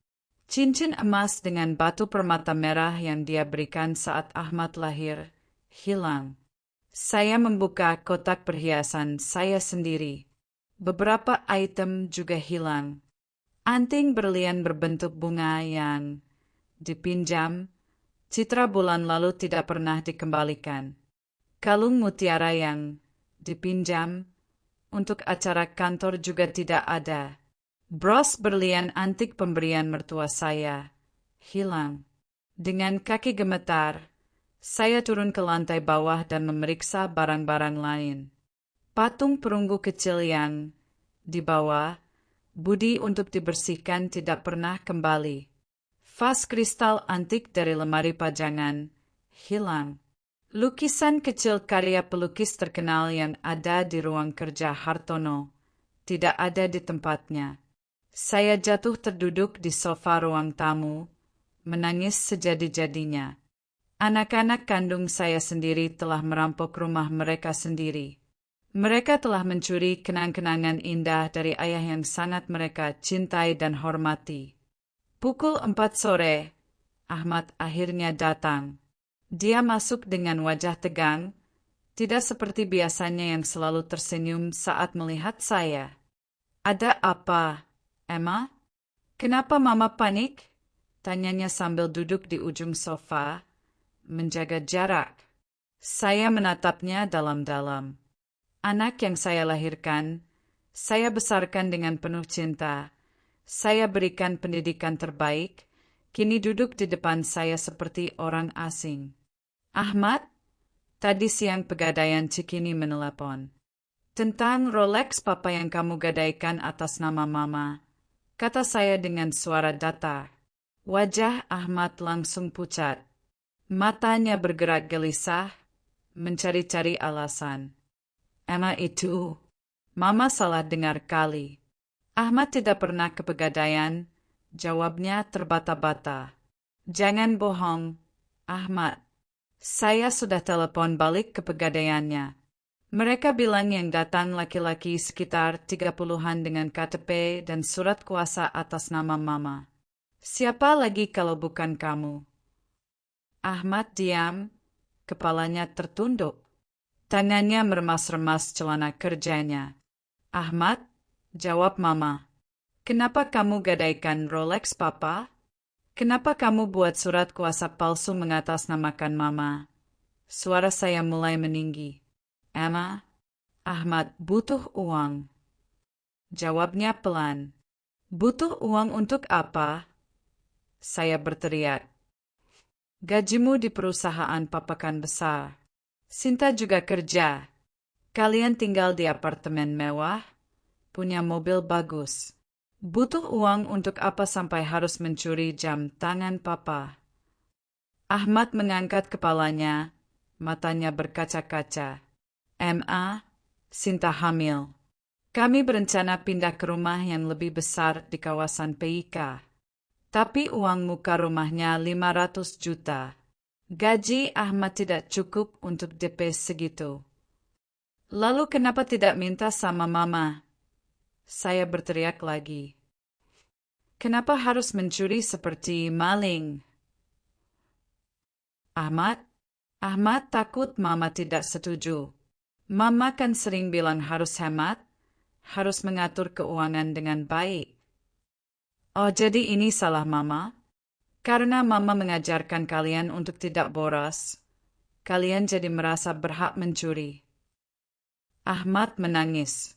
Cincin emas dengan batu permata merah yang dia berikan saat Ahmad lahir, hilang. Saya membuka kotak perhiasan saya sendiri. Beberapa item juga hilang. Anting berlian berbentuk bunga yang dipinjam, citra bulan lalu tidak pernah dikembalikan. Kalung mutiara yang dipinjam, untuk acara kantor juga tidak ada. Bros berlian antik pemberian mertua saya, hilang. Dengan kaki gemetar, saya turun ke lantai bawah dan memeriksa barang-barang lain. Patung perunggu kecil yang dibawa Budi untuk dibersihkan tidak pernah kembali. Vas kristal antik dari lemari pajangan hilang. Lukisan kecil karya pelukis terkenal yang ada di ruang kerja Hartono tidak ada di tempatnya. Saya jatuh terduduk di sofa ruang tamu, menangis sejadi-jadinya. Anak-anak kandung saya sendiri telah merampok rumah mereka sendiri. Mereka telah mencuri kenang-kenangan indah dari ayah yang sangat mereka cintai dan hormati. Pukul 4 sore, Ahmad akhirnya datang. Dia masuk dengan wajah tegang, tidak seperti biasanya yang selalu tersenyum saat melihat saya. Ada apa, Emma? Kenapa Mama panik? Tanyanya sambil duduk di ujung sofa, menjaga jarak. Saya menatapnya dalam-dalam. Anak yang saya lahirkan, saya besarkan dengan penuh cinta. Saya berikan pendidikan terbaik, kini duduk di depan saya seperti orang asing. Ahmad, tadi siang Pegadaian Cikini menelepon. Tentang Rolex papa yang kamu gadaikan atas nama Mama, kata saya dengan suara datar. Wajah Ahmad langsung pucat. Matanya bergerak gelisah, mencari-cari alasan. Emma itu, Mama salah dengar kali. Ahmad tidak pernah ke Pegadaian, jawabnya terbata-bata. Jangan bohong, Ahmad. Saya sudah telepon balik ke Pegadaiannya. Mereka bilang yang datang laki-laki sekitar 30-an dengan KTP dan surat kuasa atas nama Mama. Siapa lagi kalau bukan kamu? Ahmad diam, kepalanya tertunduk. Tangannya meremas-remas celana kerjanya. Ahmad, jawab Mama. Kenapa kamu gadaikan Rolex Papa? Kenapa kamu buat surat kuasa palsu mengatasnamakan Mama? Suara saya mulai meninggi. Emma, Ahmad butuh uang. Jawabnya pelan. Butuh uang untuk apa? Saya berteriak. Gajimu di perusahaan Papa kan besar. Sinta juga kerja. Kalian tinggal di apartemen mewah, punya mobil bagus. Butuh uang untuk apa sampai harus mencuri jam tangan Papa? Ahmad mengangkat kepalanya, matanya berkaca-kaca. Ma, Sinta hamil. Kami berencana pindah ke rumah yang lebih besar di kawasan PIK. Tapi uang muka rumahnya 500 juta. Gaji Ahmad tidak cukup untuk DP segitu. Lalu kenapa tidak minta sama Mama? Saya berteriak lagi. Kenapa harus mencuri seperti maling? Ahmad takut Mama tidak setuju. Mama kan sering bilang harus hemat, harus mengatur keuangan dengan baik. Oh, jadi ini salah Mama? Karena Mama mengajarkan kalian untuk tidak boros, kalian jadi merasa berhak mencuri. Ahmad menangis.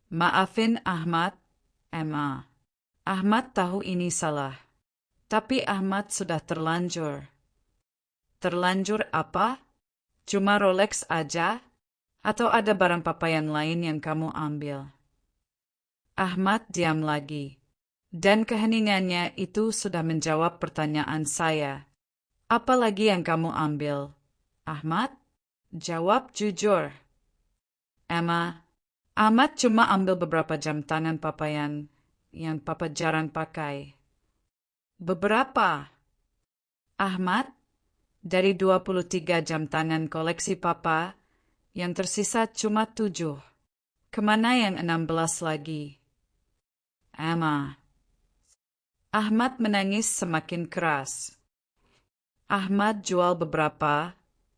Maafin Ahmad, Emma. Ahmad tahu ini salah. Tapi Ahmad sudah terlanjur. Terlanjur apa? Cuma Rolex aja? Atau ada barang Papa yang lain yang kamu ambil? Ahmad diam lagi. Dan keheningannya itu sudah menjawab pertanyaan saya. Apa lagi yang kamu ambil? Ahmad? Jawab jujur. Emma, Ahmad cuma ambil beberapa jam tangan Papa yang Papa jarang pakai. Beberapa? Ahmad, dari 23 jam tangan koleksi Papa, yang tersisa cuma 7. Kemana yang 16 lagi? Emma. Ahmad menangis semakin keras. Ahmad jual beberapa,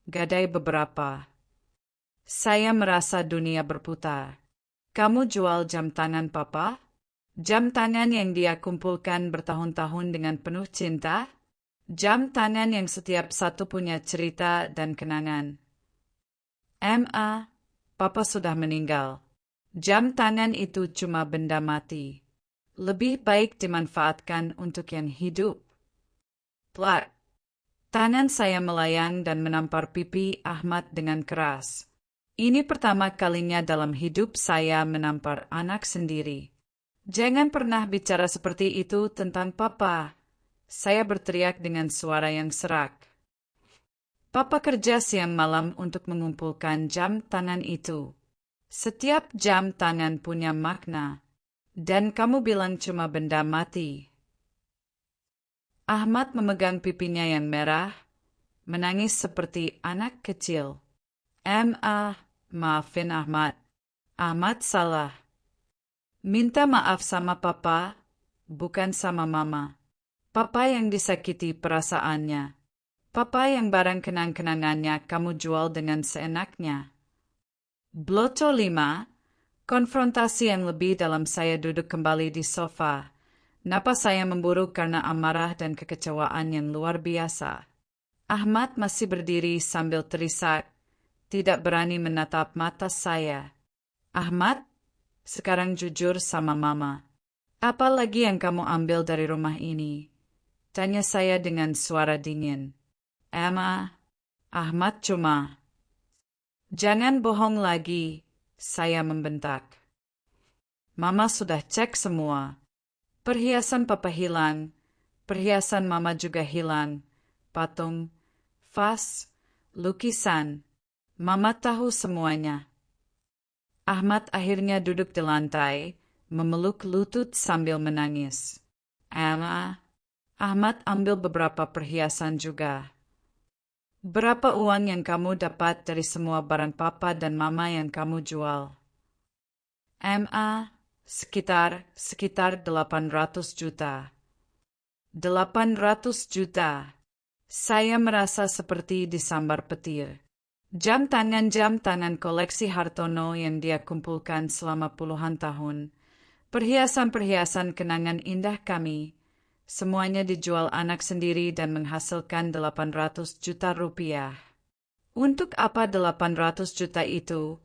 gadai beberapa. Saya merasa dunia berputar. Kamu jual jam tangan Papa? Jam tangan yang dia kumpulkan bertahun-tahun dengan penuh cinta? Jam tangan yang setiap satu punya cerita dan kenangan. Ma, Papa sudah meninggal. Jam tangan itu cuma benda mati. Lebih baik dimanfaatkan untuk yang hidup. Plak. Tangan saya melayang dan menampar pipi Ahmad dengan keras. Ini pertama kalinya dalam hidup saya menampar anak sendiri. Jangan pernah bicara seperti itu tentang Papa. Saya berteriak dengan suara yang serak. Papa kerja siang malam untuk mengumpulkan jam tangan itu. Setiap jam tangan punya makna. Dan kamu bilang cuma benda mati. Ahmad memegang pipinya yang merah, menangis seperti anak kecil. Maafin Ahmad. Ahmad salah. Minta maaf sama papa, bukan sama mama. Papa yang disakiti perasaannya. Papa yang barang kenang-kenangannya kamu jual dengan seenaknya. Bloto 5. Konfrontasi yang lebih dalam. Saya duduk kembali di sofa. Napas saya memburu karena amarah dan kekecewaan yang luar biasa. Ahmad masih berdiri sambil terisak, tidak berani menatap mata saya. Ahmad, sekarang jujur sama mama. Apa lagi yang kamu ambil dari rumah ini? Tanya saya dengan suara dingin. Ahmad cuma. Jangan bohong lagi, saya membentak. Mama sudah cek semua. Perhiasan papa hilang, perhiasan mama juga hilang, patung, vas, lukisan. Mama tahu semuanya. Ahmad akhirnya duduk di lantai, memeluk lutut sambil menangis. Ahmad ambil beberapa perhiasan juga. Berapa uang yang kamu dapat dari semua barang papa dan mama yang kamu jual? Sekitar 800 juta. 800 juta. Saya merasa seperti disambar petir. Jam tangan koleksi Hartono yang dia kumpulkan selama puluhan tahun. Perhiasan-perhiasan kenangan indah kami. Semuanya dijual anak sendiri dan menghasilkan 800 juta rupiah. Untuk apa 800 juta itu?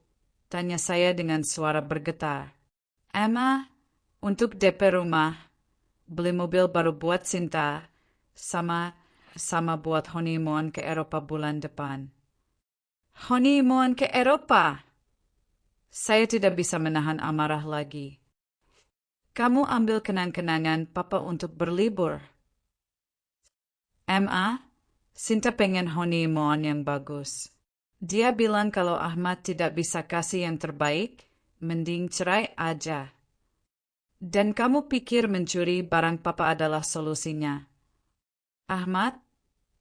Tanya saya dengan suara bergetar. Untuk DP rumah, beli mobil baru buat Sinta, sama buat honeymoon ke Eropa bulan depan. Honeymoon ke Eropa? Saya tidak bisa menahan amarah lagi. Kamu ambil kenang-kenangan papa untuk berlibur. Sinta pengen honeymoon yang bagus. Dia bilang kalau Ahmad tidak bisa kasih yang terbaik, mending cerai aja. Dan kamu pikir mencuri barang papa adalah solusinya? Ahmad,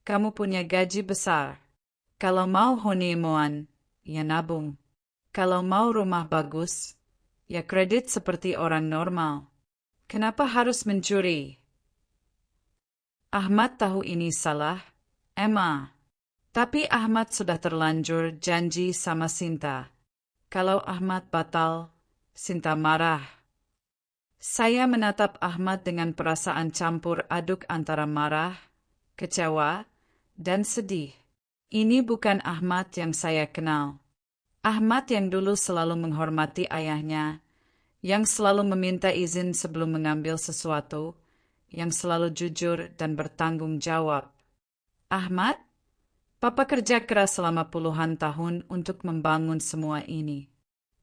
kamu punya gaji besar. Kalau mau honeymoon, ya nabung. Kalau mau rumah bagus, ya kredit seperti orang normal. Kenapa harus mencuri? Ahmad tahu ini salah, tapi Ahmad sudah terlanjur janji sama Sinta. Kalau Ahmad batal, Sinta marah. Saya menatap Ahmad dengan perasaan campur aduk antara marah, kecewa, dan sedih. Ini bukan Ahmad yang saya kenal. Ahmad yang dulu selalu menghormati ayahnya, yang selalu meminta izin sebelum mengambil sesuatu, yang selalu jujur dan bertanggung jawab. Ahmad, papa kerja keras selama puluhan tahun untuk membangun semua ini.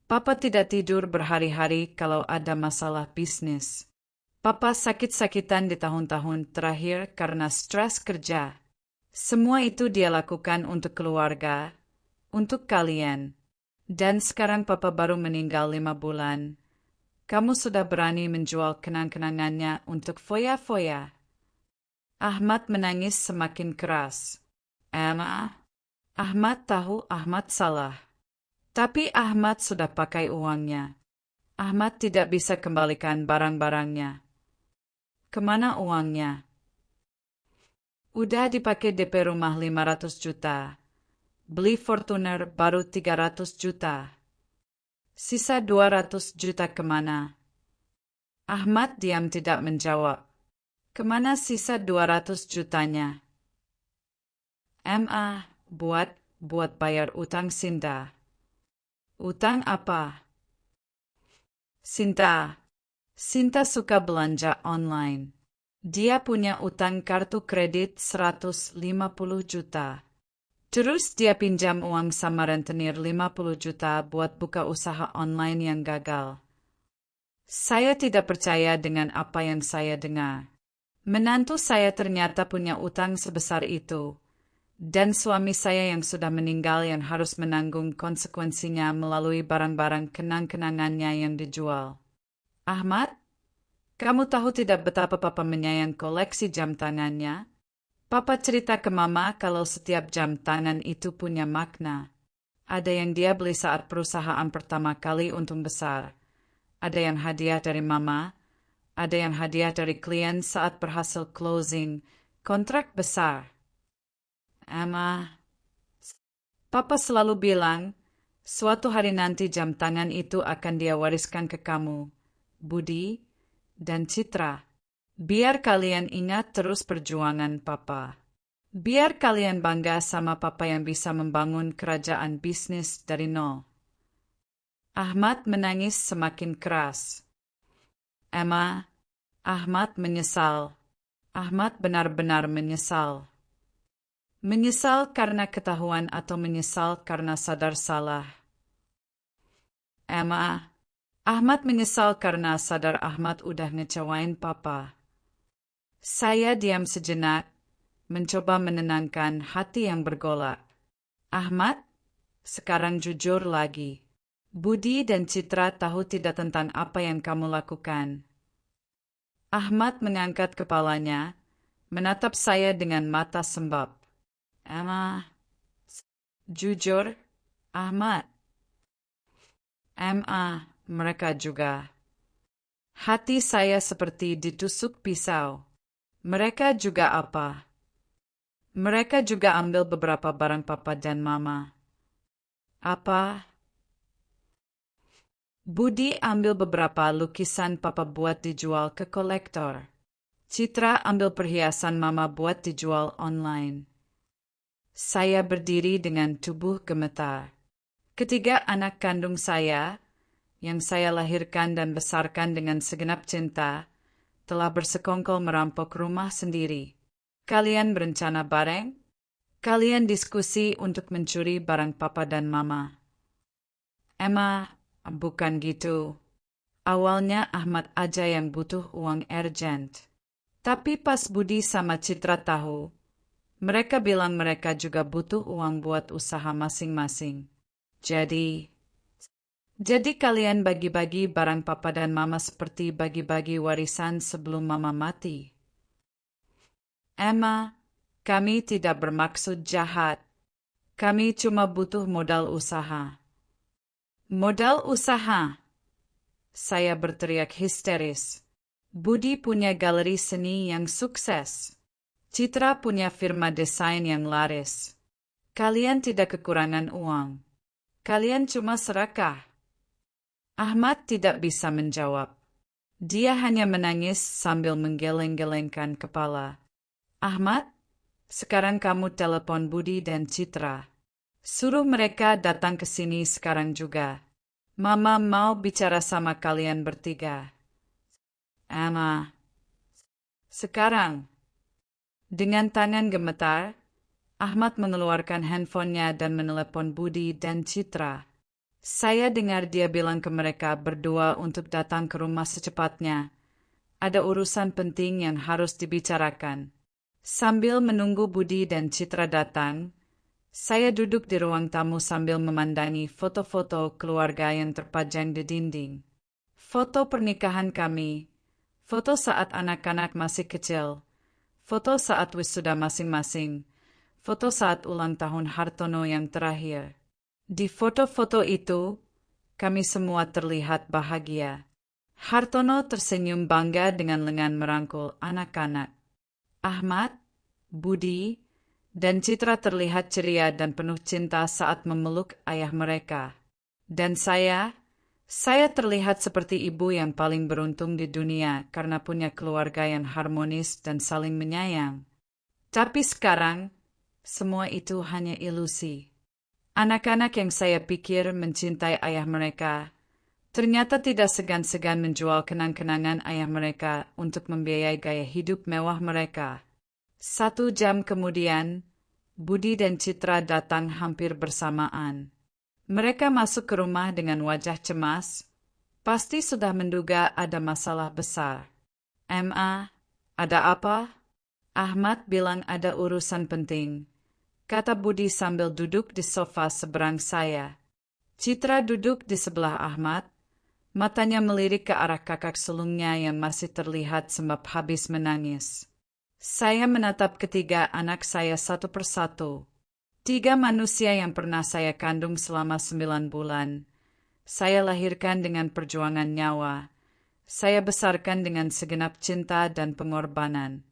Papa tidak tidur berhari-hari kalau ada masalah bisnis. Papa sakit-sakitan di tahun-tahun terakhir karena stres kerja. Semua itu dia lakukan untuk keluarga, untuk kalian. Dan sekarang papa baru meninggal 5 bulan. Kamu sudah berani menjual kenang-kenangannya untuk foya-foya. Ahmad menangis semakin keras. Ahmad tahu Ahmad salah. Tapi Ahmad sudah pakai uangnya. Ahmad tidak bisa kembalikan barang-barangnya. Kemana uangnya? Udah dipakai DP rumah 500 juta. Beli Fortuner baru 300 juta. Sisa 200 juta kemana? Ahmad diam tidak menjawab. Kemana sisa 200 jutanya? Buat bayar utang Sinta. Utang apa? Sinta suka belanja online. Dia punya utang kartu kredit 150 juta. Terus dia pinjam uang sama rentenir 50 juta buat buka usaha online yang gagal. Saya tidak percaya dengan apa yang saya dengar. Menantu saya ternyata punya utang sebesar itu. Dan suami saya yang sudah meninggal yang harus menanggung konsekuensinya melalui barang-barang kenang-kenangannya yang dijual. Ahmad, kamu tahu tidak betapa papa menyayang koleksi jam tangannya? Papa cerita ke Mama kalau setiap jam tangan itu punya makna. Ada yang dia beli saat perusahaan pertama kali untung besar. Ada yang hadiah dari Mama. Ada yang hadiah dari klien saat berhasil closing kontrak besar. Emma, Papa selalu bilang, suatu hari nanti jam tangan itu akan dia wariskan ke kamu, Budi, dan Citra. Biar kalian ingat terus perjuangan Papa. Biar kalian bangga sama Papa yang bisa membangun kerajaan bisnis dari nol. Ahmad menangis semakin keras. Emma, Ahmad menyesal. Ahmad benar-benar menyesal. Menyesal karena ketahuan atau menyesal karena sadar salah? Emma, Ahmad menyesal karena sadar Ahmad udah ngecewain Papa. Saya diam sejenak, mencoba menenangkan hati yang bergolak. Ahmad, sekarang jujur lagi. Budi dan Citra tahu tidak tentang apa yang kamu lakukan. Ahmad mengangkat kepalanya, menatap saya dengan mata sembab. Emma, jujur, Ahmad. Emma, mereka juga. Hati saya seperti ditusuk pisau. Mereka juga apa? Mereka juga ambil beberapa barang Papa dan Mama. Apa? Budi ambil beberapa lukisan Papa buat dijual ke kolektor. Citra ambil perhiasan Mama buat dijual online. Saya berdiri dengan tubuh gemetar. Ketiga anak kandung saya, yang saya lahirkan dan besarkan dengan segenap cinta, telah bersekongkol merampok rumah sendiri. Kalian berencana bareng? Kalian diskusi untuk mencuri barang Papa dan Mama. Emma, bukan gitu. Awalnya Ahmad aja yang butuh uang urgent. Tapi pas Budi sama Citra tahu, mereka bilang mereka juga butuh uang buat usaha masing-masing. Jadi kalian bagi-bagi barang Papa dan Mama seperti bagi-bagi warisan sebelum Mama mati. Emma, kami tidak bermaksud jahat. Kami cuma butuh modal usaha. Modal usaha? Saya berteriak histeris. Budi punya galeri seni yang sukses. Citra punya firma desain yang laris. Kalian tidak kekurangan uang. Kalian cuma serakah. Ahmad tidak bisa menjawab. Dia hanya menangis sambil menggeleng-gelengkan kepala. Ahmad, sekarang kamu telepon Budi dan Citra. Suruh mereka datang ke sini sekarang juga. Mama mau bicara sama kalian bertiga. Emma, sekarang. Dengan tangan gemetar, Ahmad mengeluarkan handphonenya dan menelepon Budi dan Citra. Saya dengar dia bilang ke mereka berdua untuk datang ke rumah secepatnya. Ada urusan penting yang harus dibicarakan. Sambil menunggu Budi dan Citra datang, saya duduk di ruang tamu sambil memandangi foto-foto keluarga yang terpajang di dinding. Foto pernikahan kami, foto saat anak-anak masih kecil, foto saat wisuda masing-masing, foto saat ulang tahun Hartono yang terakhir. Di foto-foto itu, kami semua terlihat bahagia. Hartono tersenyum bangga dengan lengan merangkul anak-anak. Ahmad, Budi, dan Citra terlihat ceria dan penuh cinta saat memeluk ayah mereka. Dan saya terlihat seperti ibu yang paling beruntung di dunia karena punya keluarga yang harmonis dan saling menyayang. Tapi sekarang, semua itu hanya ilusi. Anak-anak yang saya pikir mencintai ayah mereka, ternyata tidak segan-segan menjual kenang-kenangan ayah mereka untuk membiayai gaya hidup mewah mereka. 1 jam kemudian, Budi dan Citra datang hampir bersamaan. Mereka masuk ke rumah dengan wajah cemas, pasti sudah menduga ada masalah besar. Emma, ada apa? Ahmad bilang ada urusan penting, kata Budi sambil duduk di sofa seberang saya. Citra duduk di sebelah Ahmad, matanya melirik ke arah kakak sulungnya yang masih terlihat sebab habis menangis. Saya menatap ketiga anak saya satu persatu. 3 manusia yang pernah saya kandung selama 9 bulan. Saya lahirkan dengan perjuangan nyawa. Saya besarkan dengan segenap cinta dan pengorbanan.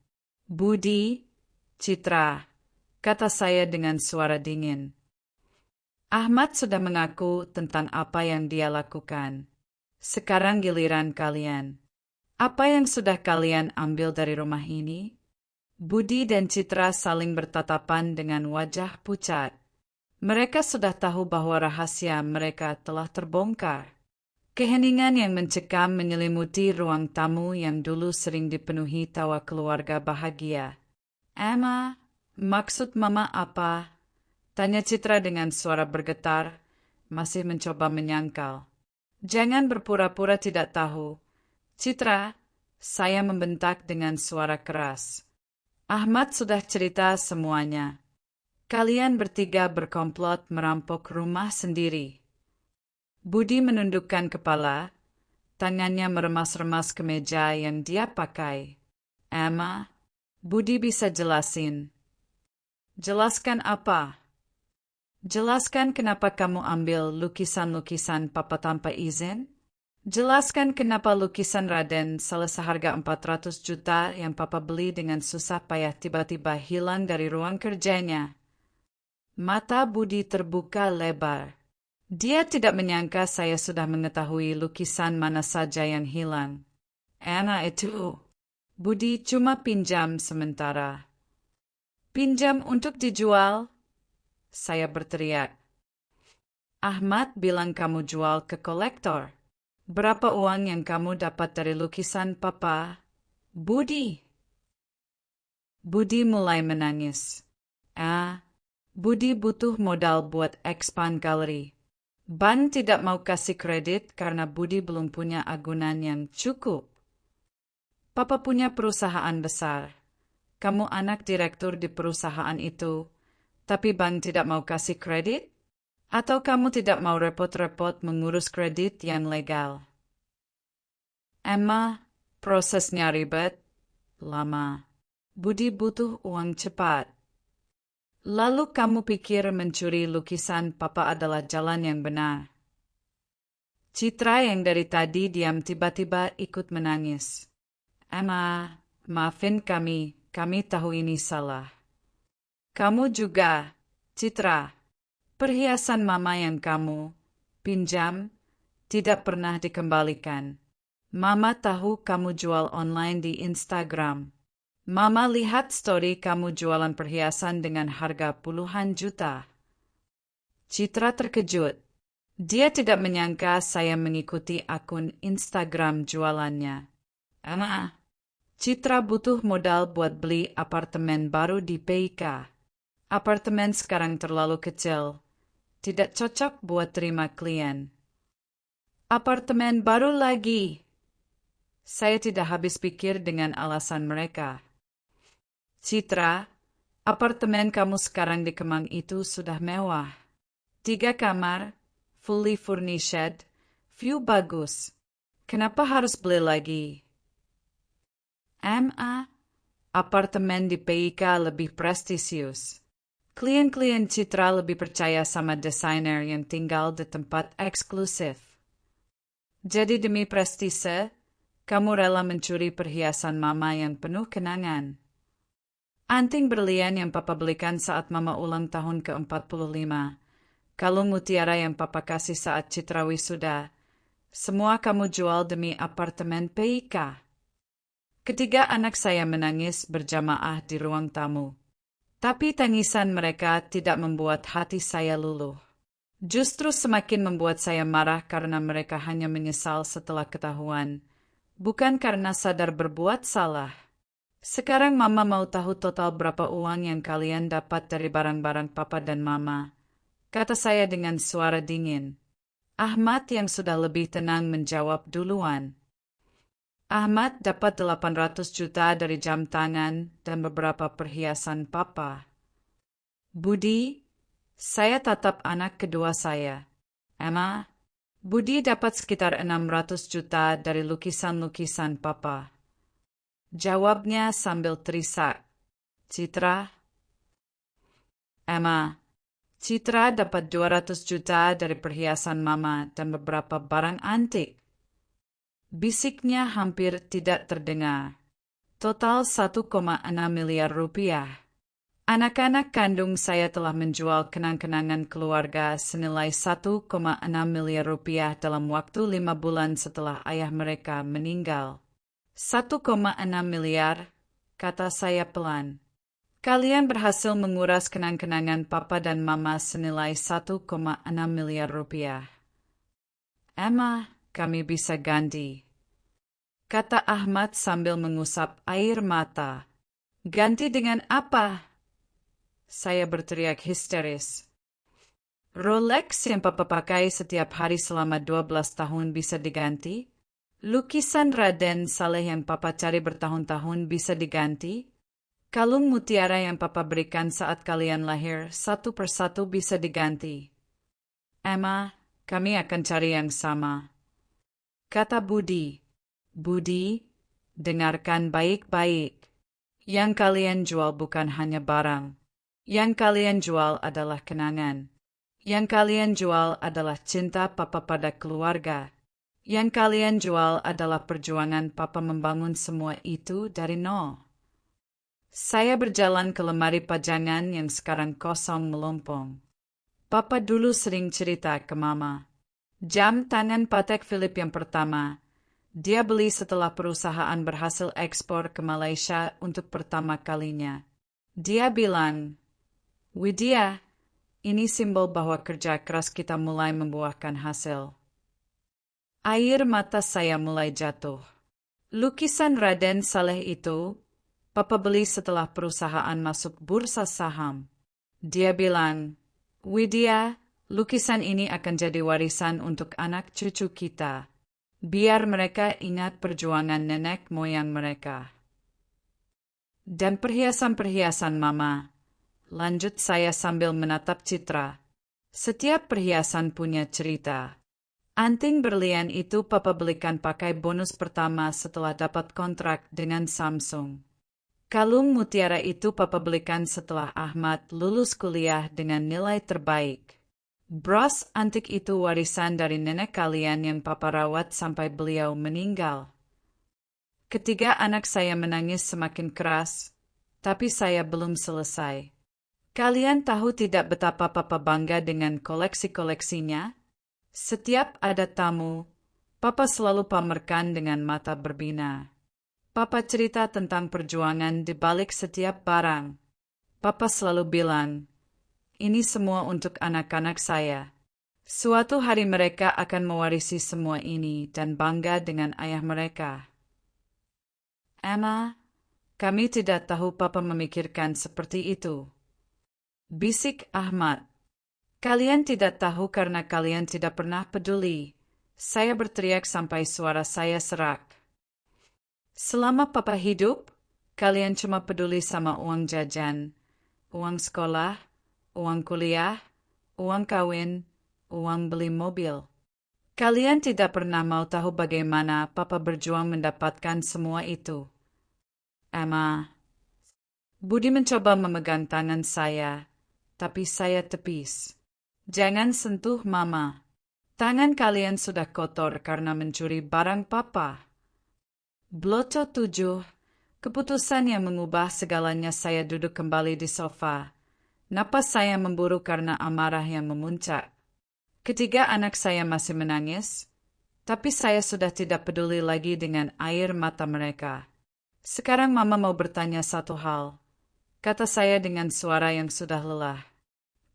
Budi, Citra, kata saya dengan suara dingin. Ahmad sudah mengaku tentang apa yang dia lakukan. Sekarang giliran kalian. Apa yang sudah kalian ambil dari rumah ini? Budi dan Citra saling bertatapan dengan wajah pucat. Mereka sudah tahu bahwa rahasia mereka telah terbongkar. Keheningan yang mencekam menyelimuti ruang tamu yang dulu sering dipenuhi tawa keluarga bahagia. "Emma, maksud Mama apa?" tanya Citra dengan suara bergetar, masih mencoba menyangkal. "Jangan berpura-pura tidak tahu. Citra," saya membentak dengan suara keras. "Ahmad sudah cerita semuanya. Kalian bertiga berkomplot merampok rumah sendiri." Budi menundukkan kepala, tangannya meremas-remas ke meja yang dia pakai. "Emma, Budi bisa jelasin." "Jelaskan apa?" "Jelaskan kenapa kamu ambil lukisan-lukisan Papa tanpa izin? Jelaskan kenapa lukisan Raden salah seharga 400 juta yang Papa beli dengan susah payah tiba-tiba hilang dari ruang kerjanya." Mata Budi terbuka lebar. Dia tidak menyangka saya sudah mengetahui lukisan mana saja yang hilang. "Anna itu." "Budi cuma pinjam sementara." "Pinjam untuk dijual?" saya berteriak. "Ahmad bilang kamu jual ke kolektor. Berapa uang yang kamu dapat dari lukisan Papa?" "Budi." Budi mulai menangis. Budi butuh modal buat expand galeri. Bank tidak mau kasih kredit karena Budi belum punya agunan yang cukup. "Papa punya perusahaan besar. Kamu anak direktur di perusahaan itu, tapi bank tidak mau kasih kredit? Atau kamu tidak mau repot-repot mengurus kredit yang legal?" "Emma, prosesnya ribet, lama. Budi butuh uang cepat." "Lalu kamu pikir mencuri lukisan Papa adalah jalan yang benar?" Citra yang dari tadi diam tiba-tiba ikut menangis. "Emma, maafin kami tahu ini salah." "Kamu juga, Citra. Perhiasan Mama yang kamu pinjam tidak pernah dikembalikan. Mama tahu kamu jual online di Instagram. Mama lihat story kamu jualan perhiasan dengan harga puluhan juta." Citra terkejut. Dia tidak menyangka saya mengikuti akun Instagram jualannya. "Emma, Citra butuh modal buat beli apartemen baru di PIK. Apartemen sekarang terlalu kecil. Tidak cocok buat terima klien." "Apartemen baru lagi?" Saya tidak habis pikir dengan alasan mereka. "Citra, apartemen kamu sekarang di Kemang itu sudah mewah. 3 kamar, fully furnished, view bagus. Kenapa harus beli lagi?" "MA, apartemen di PIK lebih prestisius. Klien-klien Citra lebih percaya sama desainer yang tinggal di tempat eksklusif. Jadi demi prestise, kamu rela mencuri perhiasan Mama yang penuh kenangan. Anting berlian yang Papa belikan saat Mama ulang tahun ke-45. Kalung mutiara yang Papa kasih saat Citra wisuda. Semua kamu jual demi apartemen PIK." Ketiga anak saya menangis berjamaah di ruang tamu. Tapi tangisan mereka tidak membuat hati saya luluh. Justru semakin membuat saya marah karena mereka hanya menyesal setelah ketahuan, bukan karena sadar berbuat salah. "Sekarang Mama mau tahu total berapa uang yang kalian dapat dari barang-barang Papa dan Mama," kata saya dengan suara dingin. Ahmad yang sudah lebih tenang menjawab duluan. "Ahmad dapat 800 juta dari jam tangan dan beberapa perhiasan Papa." "Budi," saya tatap anak kedua saya. "Emma, Budi dapat sekitar 600 juta dari lukisan-lukisan Papa." Jawabnya sambil terisak. Citra? Emma, Citra dapat 200 juta dari perhiasan Mama dan beberapa barang antik. Bisiknya hampir tidak terdengar. Total 1,6 miliar rupiah. Anak-anak kandung saya telah menjual kenang-kenangan keluarga senilai 1,6 miliar rupiah dalam waktu 5 bulan setelah ayah mereka meninggal. 1,6 miliar, kata saya pelan. Kalian berhasil menguras kenang-kenangan papa dan mama senilai 1,6 miliar rupiah. Emma, kami bisa ganti, kata Ahmad sambil mengusap air mata. Ganti dengan apa? Saya berteriak histeris. Rolex yang papa pakai setiap hari selama 12 tahun bisa diganti? Lukisan Raden Saleh yang papa cari bertahun-tahun bisa diganti? Kalung mutiara yang papa berikan saat kalian lahir satu persatu bisa diganti. Emma, kami akan cari yang sama, kata Budi. Budi, dengarkan baik-baik. Yang kalian jual bukan hanya barang. Yang kalian jual adalah kenangan. Yang kalian jual adalah cinta papa pada keluarga. Yang kalian jual adalah perjuangan papa membangun semua itu dari nol. Saya berjalan ke lemari pajangan yang sekarang kosong melompong. Papa dulu sering cerita ke Mama. Jam tangan Patek Philippe yang pertama, dia beli setelah perusahaan berhasil ekspor ke Malaysia untuk pertama kalinya. Dia bilang, Widya, ini simbol bahwa kerja keras kita mulai membuahkan hasil. Air mata saya mulai jatuh. Lukisan Raden Saleh itu, Papa beli setelah perusahaan masuk bursa saham. Dia bilang, Widya, lukisan ini akan jadi warisan untuk anak cucu kita. Biar mereka ingat perjuangan nenek moyang mereka. Dan perhiasan-perhiasan Mama, lanjut saya sambil menatap Citra. Setiap perhiasan punya cerita. Anting berlian itu Papa belikan pakai bonus pertama setelah dapat kontrak dengan Samsung. Kalung mutiara itu Papa belikan setelah Ahmad lulus kuliah dengan nilai terbaik. Bros antik itu warisan dari nenek kalian yang Papa rawat sampai beliau meninggal. Ketiga anak saya menangis semakin keras, tapi saya belum selesai. Kalian tahu tidak betapa Papa bangga dengan koleksi-koleksinya? Setiap ada tamu, Papa selalu pamerkan dengan mata berbina. Papa cerita tentang perjuangan di balik setiap barang. Papa selalu bilang, ini semua untuk anak-anak saya. Suatu hari mereka akan mewarisi semua ini dan bangga dengan ayah mereka. Emma, kami tidak tahu Papa memikirkan seperti itu. Bisik Ahmad. Kalian tidak tahu karena kalian tidak pernah peduli. Saya berteriak sampai suara saya serak. Selama Papa hidup, kalian cuma peduli sama uang jajan, uang sekolah, uang kuliah, uang kawin, uang beli mobil. Kalian tidak pernah mau tahu bagaimana Papa berjuang mendapatkan semua itu. Emma, Budi mencoba memegang tangan saya, tapi saya tepis. Jangan sentuh Mama. Tangan kalian sudah kotor karena mencuri barang Papa. Bloco 7, keputusan yang mengubah segalanya. Saya duduk kembali di sofa. Napas saya memburu karena amarah yang memuncak. Ketiga anak saya masih menangis, tapi saya sudah tidak peduli lagi dengan air mata mereka. Sekarang Mama mau bertanya satu hal, kata saya dengan suara yang sudah lelah.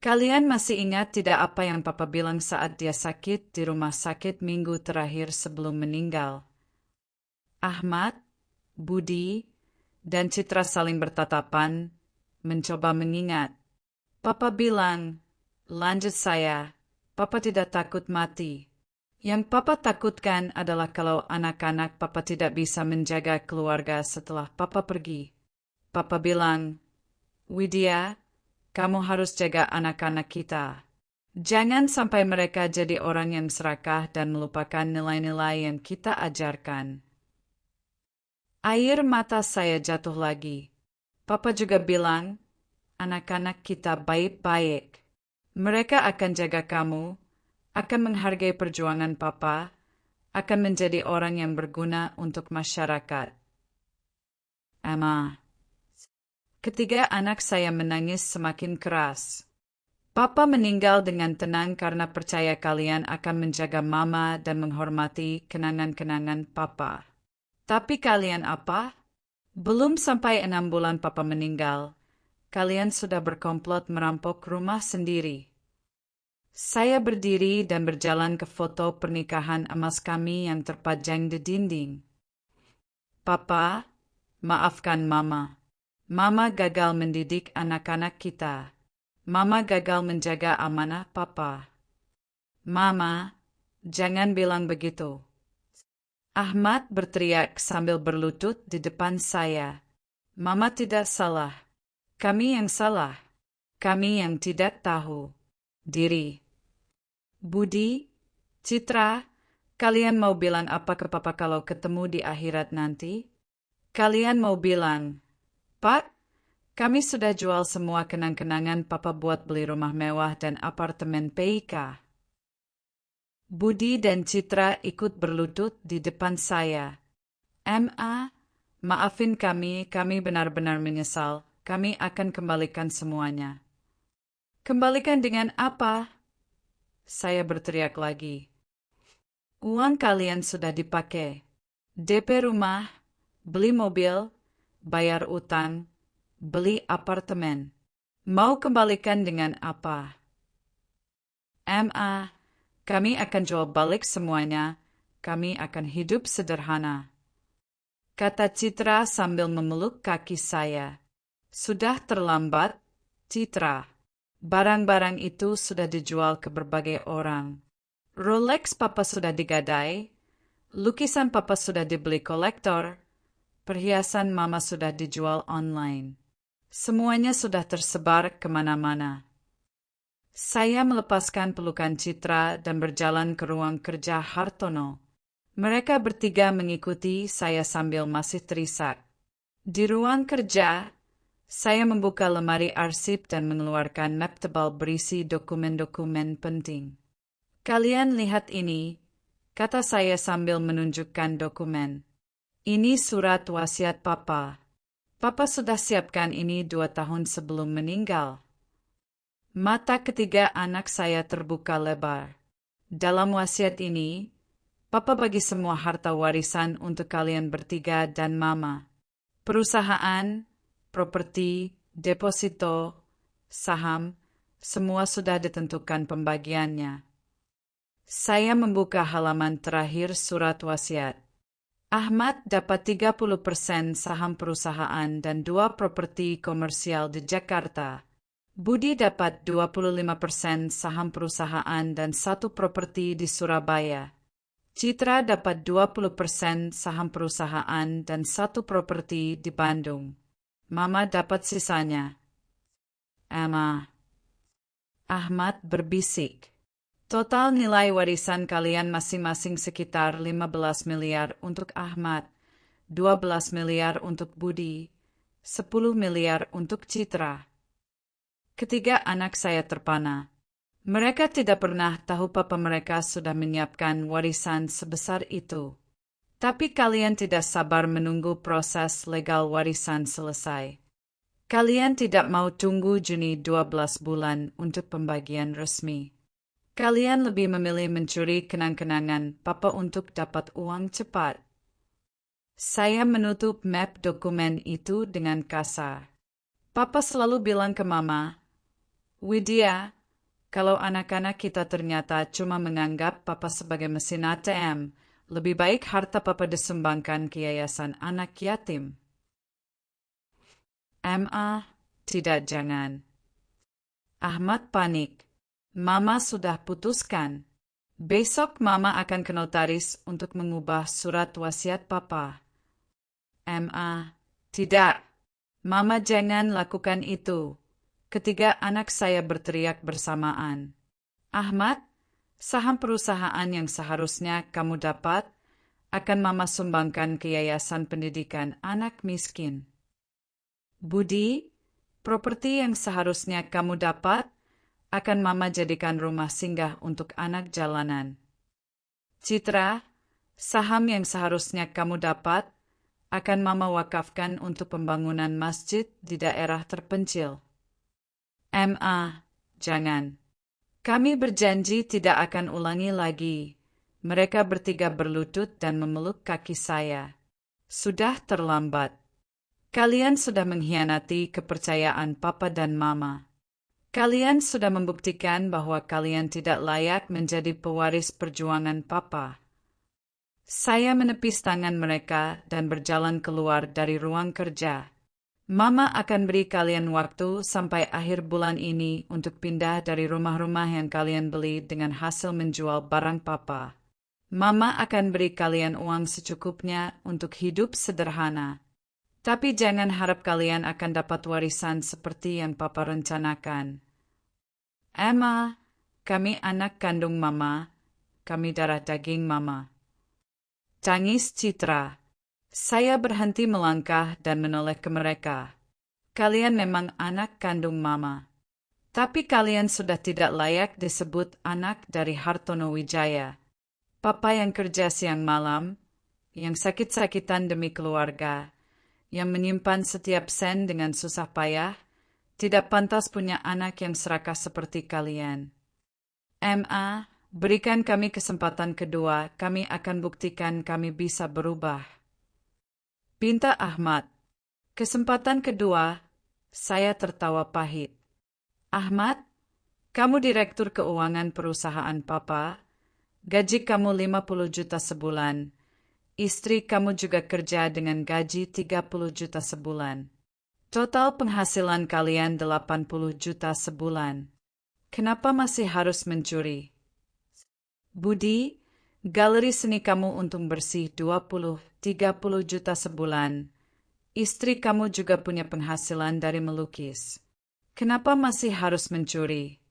Kalian masih ingat tidak apa yang Papa bilang saat dia sakit di rumah sakit minggu terakhir sebelum meninggal? Ahmad, Budi, dan Citra saling bertatapan, mencoba mengingat. Papa bilang, lanjut saya, Papa tidak takut mati. Yang Papa takutkan adalah kalau anak-anak Papa tidak bisa menjaga keluarga setelah Papa pergi. Papa bilang, Widya, kamu harus jaga anak-anak kita. Jangan sampai mereka jadi orang yang serakah dan melupakan nilai-nilai yang kita ajarkan. Air mata saya jatuh lagi. Papa juga bilang, anak-anak kita baik-baik. Mereka akan jaga kamu, akan menghargai perjuangan Papa, akan menjadi orang yang berguna untuk masyarakat. Emma. Ketiga anak saya menangis semakin keras. Papa meninggal dengan tenang karena percaya kalian akan menjaga Mama dan menghormati kenangan-kenangan Papa. Tapi kalian apa? Belum sampai 6 bulan Papa meninggal, kalian sudah berkomplot merampok rumah sendiri. Saya berdiri dan berjalan ke foto pernikahan emas kami yang terpajang di dinding. Papa, maafkan Mama. Mama gagal mendidik anak-anak kita. Mama gagal menjaga amanah Papa. Mama, jangan bilang begitu. Ahmad berteriak sambil berlutut di depan saya. Mama tidak salah. Kami yang salah. Kami yang tidak tahu diri. Budi, Citra, kalian mau bilang apa ke Papa kalau ketemu di akhirat nanti? Kalian mau bilang, Pak, kami sudah jual semua kenang-kenangan Papa buat beli rumah mewah dan apartemen PIK. Budi dan Citra ikut berlutut di depan saya. Ma, maafin kami benar-benar menyesal. Kami akan kembalikan semuanya. Kembalikan dengan apa? Saya berteriak lagi. Uang kalian sudah dipakai. DP rumah, beli mobil, bayar utang, beli apartemen. Mau kembalikan dengan apa? Ma, kami akan jual balik semuanya. Kami akan hidup sederhana. Kata Citra sambil memeluk kaki saya. Sudah terlambat, Citra. Barang-barang itu sudah dijual ke berbagai orang. Rolex Papa sudah digadai. Lukisan Papa sudah dibeli kolektor. Perhiasan Mama sudah dijual online. Semuanya sudah tersebar kemana-mana. Saya melepaskan pelukan Citra dan berjalan ke ruang kerja Hartono. Mereka bertiga mengikuti saya sambil masih terisak. Di ruang kerja, saya membuka lemari arsip dan mengeluarkan map tebal berisi dokumen-dokumen penting. Kalian lihat ini, kata saya sambil menunjukkan dokumen. Ini surat wasiat Papa. Papa sudah siapkan ini 2 tahun sebelum meninggal. Mata ketiga anak saya terbuka lebar. Dalam wasiat ini, Papa bagi semua harta warisan untuk kalian bertiga dan Mama. Perusahaan, properti, deposito, saham, semua sudah ditentukan pembagiannya. Saya membuka halaman terakhir surat wasiat. Ahmad dapat 30% saham perusahaan dan 2 properti komersial di Jakarta. Budi dapat 25% saham perusahaan dan 1 properti di Surabaya. Citra dapat 20% saham perusahaan dan 1 properti di Bandung. Mama dapat sisanya. Emma. Ahmad berbisik. Total nilai warisan kalian masing-masing sekitar 15 miliar untuk Ahmad, 12 miliar untuk Budi, 10 miliar untuk Citra. Ketiga anak saya terpana. Mereka tidak pernah tahu Papa mereka sudah menyiapkan warisan sebesar itu. Tapi kalian tidak sabar menunggu proses legal warisan selesai. Kalian tidak mau tunggu Juni 12 bulan untuk pembagian resmi. Kalian lebih memilih mencuri kenang-kenangan Papa untuk dapat uang cepat. Saya menutup map dokumen itu dengan kasar. Papa selalu bilang ke Mama, Widya, kalau anak-anak kita ternyata cuma menganggap Papa sebagai mesin ATM, lebih baik harta Papa disumbangkan ke yayasan anak yatim. Ma, tidak jangan. Ahmad panik. Mama sudah putuskan. Besok Mama akan ke notaris untuk mengubah surat wasiat Papa. Ma, tidak. Mama jangan lakukan itu. Ketiga anak saya berteriak bersamaan. Ahmad, saham perusahaan yang seharusnya kamu dapat akan Mama sumbangkan ke Yayasan Pendidikan Anak Miskin. Budi, properti yang seharusnya kamu dapat akan Mama jadikan rumah singgah untuk anak jalanan. Citra, saham yang seharusnya kamu dapat akan Mama wakafkan untuk pembangunan masjid di daerah terpencil. Ma, jangan. Kami berjanji tidak akan ulangi lagi. Mereka bertiga berlutut dan memeluk kaki saya. Sudah terlambat. Kalian sudah mengkhianati kepercayaan Papa dan Mama. Kalian sudah membuktikan bahwa kalian tidak layak menjadi pewaris perjuangan Papa. Saya menepis tangan mereka dan berjalan keluar dari ruang kerja. Mama akan beri kalian waktu sampai akhir bulan ini untuk pindah dari rumah-rumah yang kalian beli dengan hasil menjual barang Papa. Mama akan beri kalian uang secukupnya untuk hidup sederhana. Tapi jangan harap kalian akan dapat warisan seperti yang Papa rencanakan. Emma, kami anak kandung Mama. Kami darah daging Mama. Tangis Citra. Saya berhenti melangkah dan menoleh ke mereka. Kalian memang anak kandung Mama. Tapi kalian sudah tidak layak disebut anak dari Hartono Wijaya. Papa yang kerja siang malam, yang sakit-sakitan demi keluarga, yang menyimpan setiap sen dengan susah payah, tidak pantas punya anak yang serakah seperti kalian. Ma, berikan kami kesempatan kedua, kami akan buktikan kami bisa berubah. Pinta Ahmad. Kesempatan kedua, saya tertawa pahit. Ahmad, kamu direktur keuangan perusahaan Papa. Gaji kamu 50 juta sebulan. Istri kamu juga kerja dengan gaji 30 juta sebulan. Total penghasilan kalian 80 juta sebulan. Kenapa masih harus mencuri? Budi, galeri seni kamu untung bersih 20-30 juta sebulan. Istri kamu juga punya penghasilan dari melukis. Kenapa masih harus mencuri?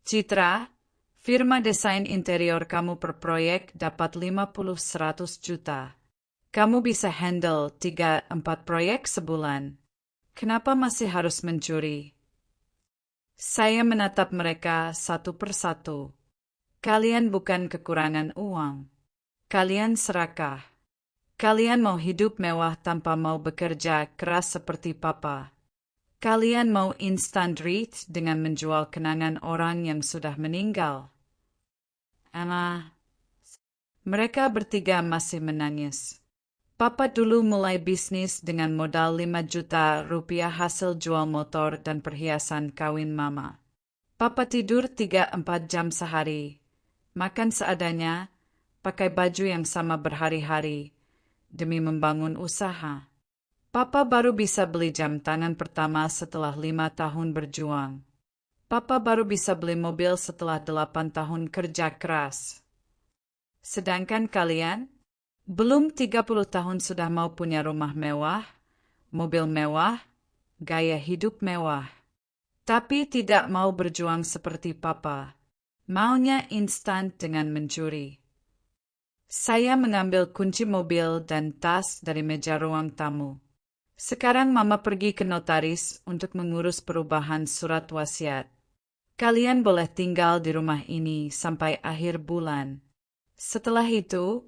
Citra, firma desain interior kamu per proyek dapat 50-100 juta. Kamu bisa handle 3-4 proyek sebulan. Kenapa masih harus mencuri? Saya menatap mereka satu persatu. Kalian bukan kekurangan uang. Kalian serakah. Kalian mau hidup mewah tanpa mau bekerja keras seperti Papa. Kalian mau instant rich dengan menjual kenangan orang yang sudah meninggal. Emma, mereka bertiga masih menangis. Papa dulu mulai bisnis dengan modal 5 juta rupiah hasil jual motor dan perhiasan kawin Mama. Papa tidur 3-4 jam sehari, makan seadanya, pakai baju yang sama berhari-hari, demi membangun usaha. Papa baru bisa beli jam tangan pertama setelah 5 tahun berjuang. Papa baru bisa beli mobil setelah 8 tahun kerja keras. Sedangkan kalian, belum 30 tahun sudah mau punya rumah mewah, mobil mewah, gaya hidup mewah. Tapi tidak mau berjuang seperti Papa. Maunya instan dengan mencuri. Saya mengambil kunci mobil dan tas dari meja ruang tamu. Sekarang Mama pergi ke notaris untuk mengurus perubahan surat wasiat. Kalian boleh tinggal di rumah ini sampai akhir bulan. Setelah itu,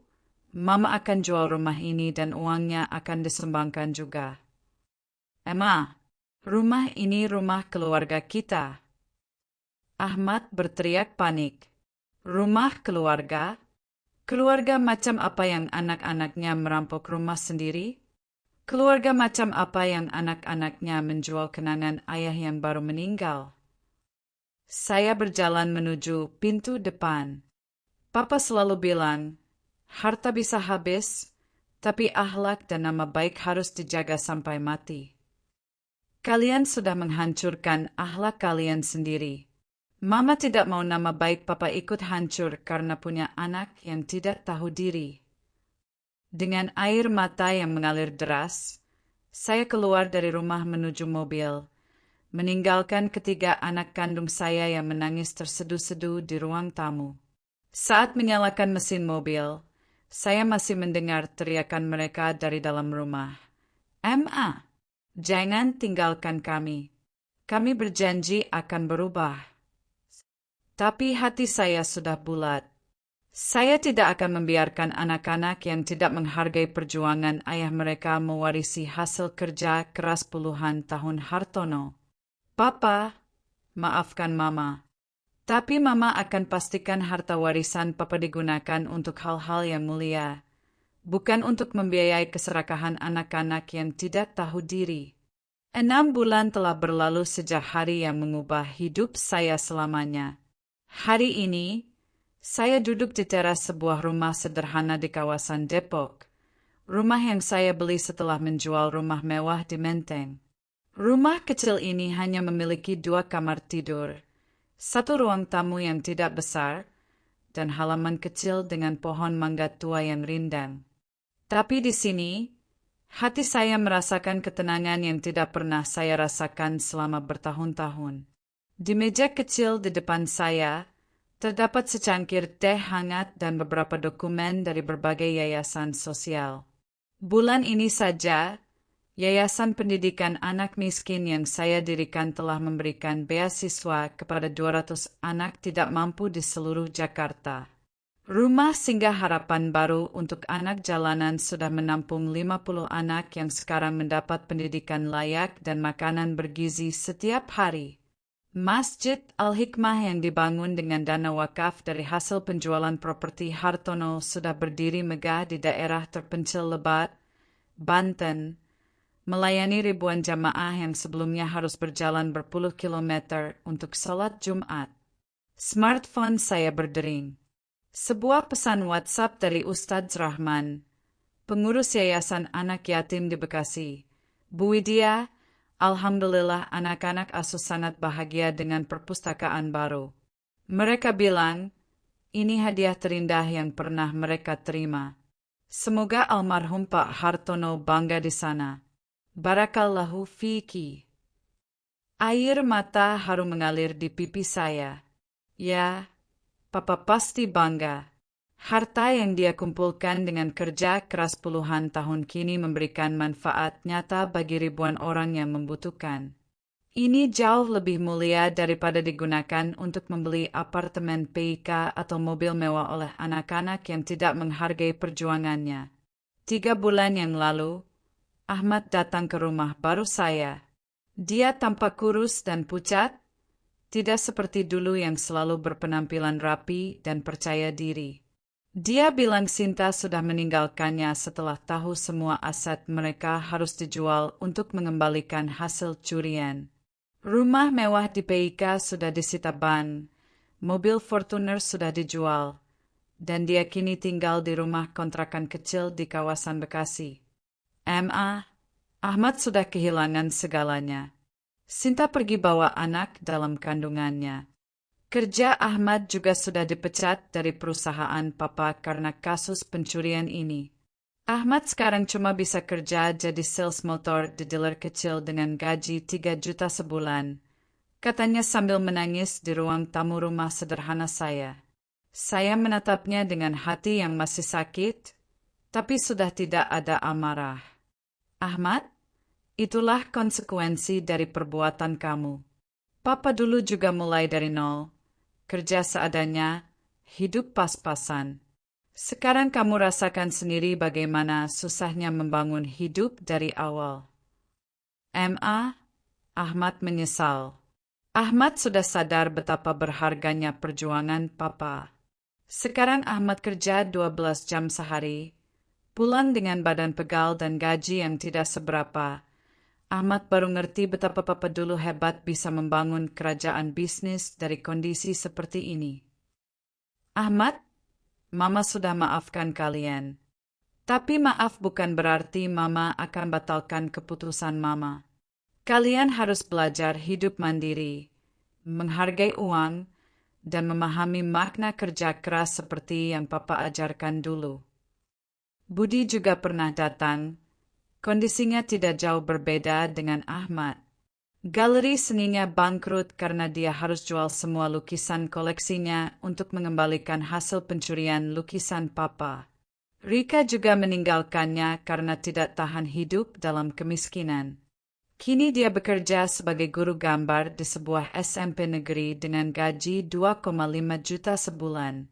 Mama akan jual rumah ini dan uangnya akan disumbangkan juga. Emma, rumah ini rumah keluarga kita. Ahmad berteriak panik. Rumah keluarga? Keluarga macam apa yang anak-anaknya merampok rumah sendiri? Keluarga macam apa yang anak-anaknya menjual kenangan ayah yang baru meninggal? Saya berjalan menuju pintu depan. Papa selalu bilang, harta bisa habis, tapi akhlak dan nama baik harus dijaga sampai mati. Kalian sudah menghancurkan akhlak kalian sendiri. Mama tidak mau nama baik Papa ikut hancur karena punya anak yang tidak tahu diri. Dengan air mata yang mengalir deras, saya keluar dari rumah menuju mobil, meninggalkan ketiga anak kandung saya yang menangis terseduh-seduh di ruang tamu. Saat menyalakan mesin mobil, Saya masih mendengar teriakan mereka dari dalam rumah. "Ma, jangan tinggalkan kami. Kami berjanji akan berubah." Tapi hati saya sudah bulat. Saya tidak akan membiarkan anak-anak yang tidak menghargai perjuangan ayah mereka mewarisi hasil kerja keras puluhan tahun Hartono. "Papa, maafkan Mama. Tapi Mama akan pastikan harta warisan Papa digunakan untuk hal-hal yang mulia, bukan untuk membiayai keserakahan anak-anak yang tidak tahu diri." 6 bulan telah berlalu sejak hari yang mengubah hidup saya selamanya. Hari ini, saya duduk di teras sebuah rumah sederhana di kawasan Depok. Rumah yang saya beli setelah menjual rumah mewah di Menteng. Rumah kecil ini hanya memiliki 2 kamar tidur, 1 ruang tamu yang tidak besar, dan halaman kecil dengan pohon mangga tua yang rindang. Tapi di sini, hati saya merasakan ketenangan yang tidak pernah saya rasakan selama bertahun-tahun. Di meja kecil di depan saya, terdapat secangkir teh hangat dan beberapa dokumen dari berbagai yayasan sosial. Bulan ini saja, Yayasan Pendidikan Anak Miskin yang saya dirikan telah memberikan beasiswa kepada 200 anak tidak mampu di seluruh Jakarta. Rumah Singgah Harapan Baru untuk anak jalanan sudah menampung 50 anak yang sekarang mendapat pendidikan layak dan makanan bergizi setiap hari. Masjid Al-Hikmah yang dibangun dengan dana wakaf dari hasil penjualan properti Hartono sudah berdiri megah di daerah terpencil Lebak, Banten, melayani ribuan jamaah yang sebelumnya harus berjalan berpuluh kilometer untuk sholat Jumat. Smartphone saya berdering. Sebuah pesan WhatsApp dari Ustadz Rahman, pengurus Yayasan Anak Yatim di Bekasi. "Bu Widya, alhamdulillah anak-anak asuh sangat bahagia dengan perpustakaan baru. Mereka bilang, ini hadiah terindah yang pernah mereka terima. Semoga almarhum Pak Hartono bangga di sana. Barakallahu fiki." Air mata haru mengalir di pipi saya. Ya, Papa pasti bangga. Harta yang dia kumpulkan dengan kerja keras puluhan tahun kini memberikan manfaat nyata bagi ribuan orang yang membutuhkan. Ini jauh lebih mulia daripada digunakan untuk membeli apartemen PIK atau mobil mewah oleh anak-anak yang tidak menghargai perjuangannya. 3 bulan yang lalu, Ahmad datang ke rumah baru saya. Dia tampak kurus dan pucat, tidak seperti dulu yang selalu berpenampilan rapi dan percaya diri. Dia bilang Sinta sudah meninggalkannya setelah tahu semua aset mereka harus dijual untuk mengembalikan hasil curian. Rumah mewah di PIK sudah disita ban, mobil Fortuner sudah dijual, dan dia kini tinggal di rumah kontrakan kecil di kawasan Bekasi. Ahmad sudah kehilangan segalanya. Sinta pergi bawa anak dalam kandungannya. Kerja Ahmad juga sudah dipecat dari perusahaan Papa karena kasus pencurian ini. Ahmad sekarang cuma bisa kerja jadi sales motor di dealer kecil dengan gaji 3 juta sebulan, katanya sambil menangis di ruang tamu rumah sederhana saya. Saya menatapnya dengan hati yang masih sakit, tapi sudah tidak ada amarah. "Ahmad, itulah konsekuensi dari perbuatan kamu. Papa dulu juga mulai dari nol, kerja seadanya, hidup pas-pasan. Sekarang kamu rasakan sendiri bagaimana susahnya membangun hidup dari awal." Ahmad menyesal. Ahmad sudah sadar betapa berharganya perjuangan Papa. Sekarang Ahmad kerja 12 jam sehari, pulang dengan badan pegal dan gaji yang tidak seberapa. Ahmad baru ngerti betapa Papa dulu hebat bisa membangun kerajaan bisnis dari kondisi seperti ini. "Ahmad, Mama sudah maafkan kalian. Tapi maaf bukan berarti Mama akan batalkan keputusan Mama. Kalian harus belajar hidup mandiri, menghargai uang, dan memahami makna kerja keras seperti yang Papa ajarkan dulu." Budi juga pernah datang. Kondisinya tidak jauh berbeda dengan Ahmad. Galeri seninya bangkrut karena dia harus jual semua lukisan koleksinya untuk mengembalikan hasil pencurian lukisan Papa. Rika juga meninggalkannya karena tidak tahan hidup dalam kemiskinan. Kini dia bekerja sebagai guru gambar di sebuah SMP negeri dengan gaji 2,5 juta sebulan.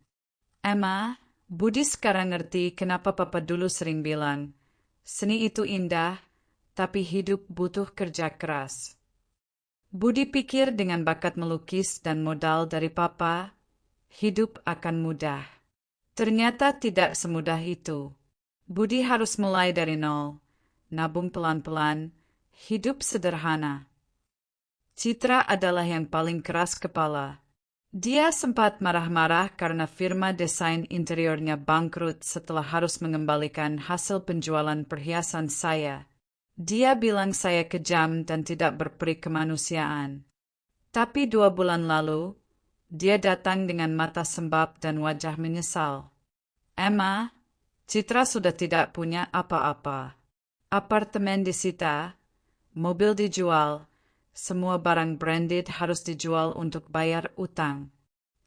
Emma, Budi sekarang ngerti kenapa papa dulu sering bilang, seni itu indah, tapi hidup butuh kerja keras. Budi pikir dengan bakat melukis dan modal dari papa, hidup akan mudah. Ternyata tidak semudah itu. Budi harus mulai dari nol, nabung pelan-pelan, hidup sederhana. Citra adalah yang paling keras kepala. Dia sempat marah-marah karena firma desain interiornya bangkrut setelah harus mengembalikan hasil penjualan perhiasan saya. Dia bilang saya kejam dan tidak berperi kemanusiaan. Tapi 2 bulan lalu, dia datang dengan mata sembab dan wajah menyesal. Emma, Citra sudah tidak punya apa-apa. Apartemen disita, mobil dijual, semua barang branded harus dijual untuk bayar utang.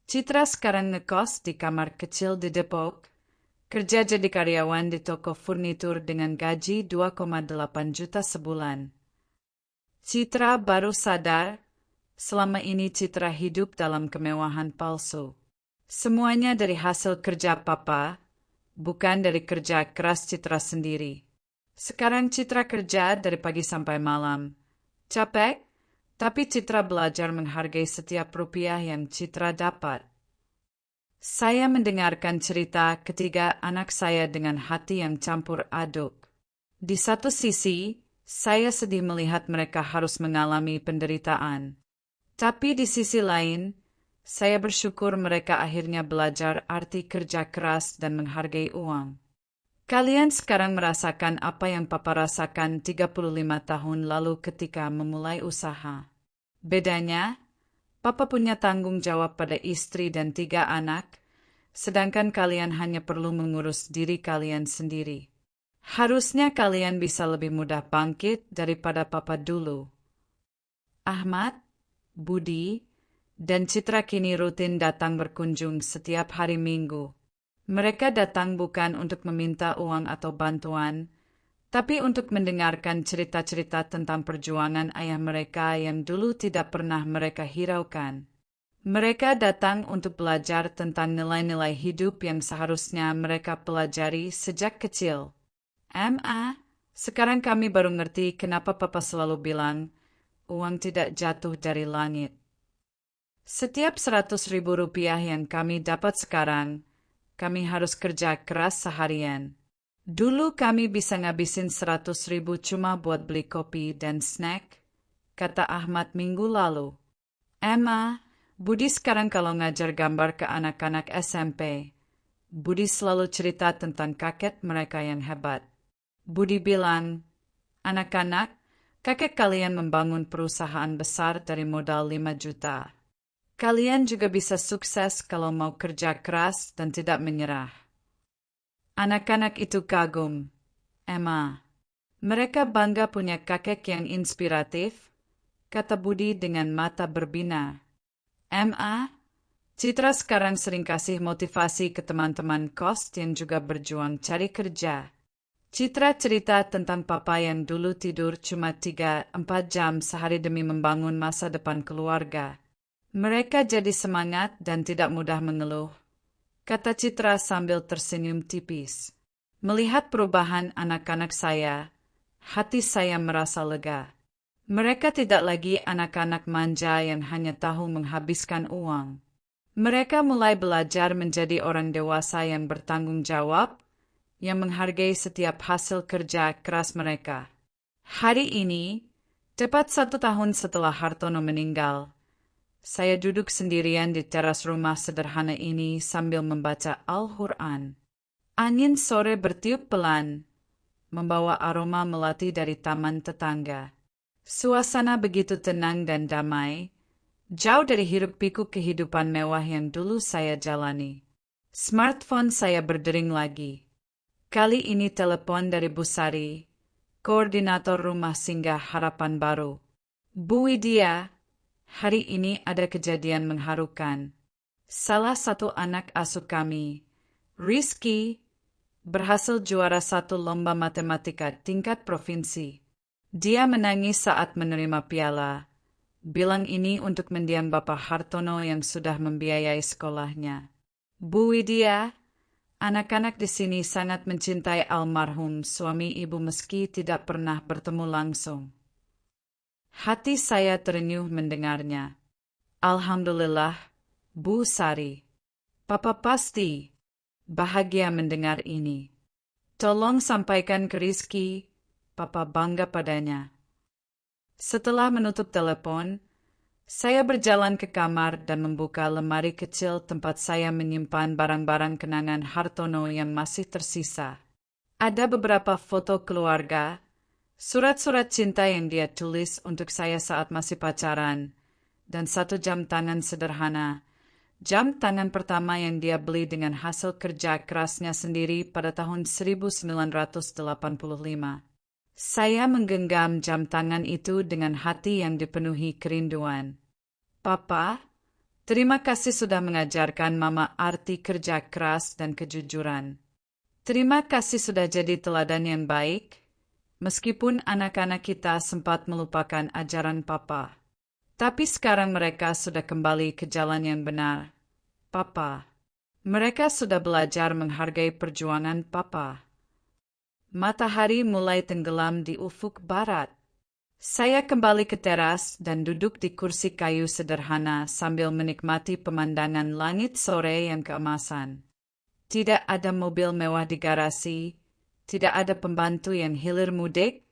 Citra sekarang ngekos di kamar kecil di Depok, kerja jadi karyawan di toko furnitur dengan gaji 2,8 juta sebulan. Citra baru sadar, selama ini Citra hidup dalam kemewahan palsu. Semuanya dari hasil kerja papa, bukan dari kerja keras Citra sendiri. Sekarang Citra kerja dari pagi sampai malam. Capek, tapi Citra belajar menghargai setiap rupiah yang Citra dapat. Saya mendengarkan cerita ketiga anak saya dengan hati yang campur aduk. Di satu sisi, saya sedih melihat mereka harus mengalami penderitaan. Tapi di sisi lain, saya bersyukur mereka akhirnya belajar arti kerja keras dan menghargai uang. Kalian sekarang merasakan apa yang papa rasakan 35 tahun lalu ketika memulai usaha. Bedanya, papa punya tanggung jawab pada istri dan 3 anak, sedangkan kalian hanya perlu mengurus diri kalian sendiri. Harusnya kalian bisa lebih mudah bangkit daripada papa dulu. Ahmad, Budi, dan Citra kini rutin datang berkunjung setiap hari Minggu. Mereka datang bukan untuk meminta uang atau bantuan, tapi untuk mendengarkan cerita-cerita tentang perjuangan ayah mereka yang dulu tidak pernah mereka hiraukan. Mereka datang untuk belajar tentang nilai-nilai hidup yang seharusnya mereka pelajari sejak kecil. Sekarang kami baru ngerti kenapa papa selalu bilang, uang tidak jatuh dari langit. Setiap 100.000 rupiah yang kami dapat sekarang, kami harus kerja keras seharian. Dulu kami bisa ngabisin 100.000 cuma buat beli kopi dan snack, kata Ahmad minggu lalu. Emma, Budi sekarang kalau ngajar gambar ke anak-anak SMP, Budi selalu cerita tentang kakek mereka yang hebat. Budi bilang, anak-anak, kakek kalian membangun perusahaan besar dari modal 5 juta. Kalian juga bisa sukses kalau mau kerja keras dan tidak menyerah. Anak-anak itu kagum. Emma, mereka bangga punya kakek yang inspiratif, kata Budi dengan mata berbina. Emma, Citra sekarang sering kasih motivasi ke teman-teman kos yang juga berjuang cari kerja. Citra cerita tentang papa yang dulu tidur cuma 3-4 jam sehari demi membangun masa depan keluarga. Mereka jadi semangat dan tidak mudah mengeluh, kata Citra sambil tersenyum tipis. Melihat perubahan anak-anak saya, hati saya merasa lega. Mereka tidak lagi anak-anak manja yang hanya tahu menghabiskan uang. Mereka mulai belajar menjadi orang dewasa yang bertanggung jawab, yang menghargai setiap hasil kerja keras mereka. Hari ini, tepat 1 tahun setelah Hartono meninggal, saya duduk sendirian di teras rumah sederhana ini sambil membaca Al-Quran. Angin sore bertiup pelan, membawa aroma melati dari taman tetangga. Suasana begitu tenang dan damai, jauh dari hiruk-pikuk kehidupan mewah yang dulu saya jalani. Smartphone saya berdering lagi. Kali ini telepon dari Bu Sari, koordinator rumah singgah harapan baru. Bu Widya, hari ini ada kejadian mengharukan. Salah satu anak asuh kami, Rizky, Berhasil juara 1 lomba matematika tingkat provinsi. Dia menangis saat menerima piala. Bilang ini untuk mendiam Bapak Hartono yang sudah membiayai sekolahnya. Bu Widya, anak-anak di sini sangat mencintai almarhum suami ibu meski tidak pernah bertemu langsung. Hati saya terenyuh mendengarnya. Alhamdulillah, Bu Sari. Papa pasti bahagia mendengar ini. Tolong sampaikan ke Rizky, Papa bangga padanya. Setelah menutup telepon, saya berjalan ke kamar dan membuka lemari kecil tempat saya menyimpan barang-barang kenangan Hartono yang masih tersisa. Ada beberapa foto keluarga, surat-surat cinta yang dia tulis untuk saya saat masih pacaran, dan 1 jam tangan sederhana. Jam tangan pertama yang dia beli dengan hasil kerja kerasnya sendiri pada tahun 1985. Saya menggenggam jam tangan itu dengan hati yang dipenuhi kerinduan. Papa, terima kasih sudah mengajarkan Mama arti kerja keras dan kejujuran. Terima kasih sudah jadi teladan yang baik, meskipun anak-anak kita sempat melupakan ajaran Papa. Tapi sekarang mereka sudah kembali ke jalan yang benar. Papa, mereka sudah belajar menghargai perjuangan Papa. Matahari mulai tenggelam di ufuk barat. Saya kembali ke teras dan duduk di kursi kayu sederhana sambil menikmati pemandangan langit sore yang keemasan. Tidak ada mobil mewah di garasi, tidak ada pembantu yang hilir mudik,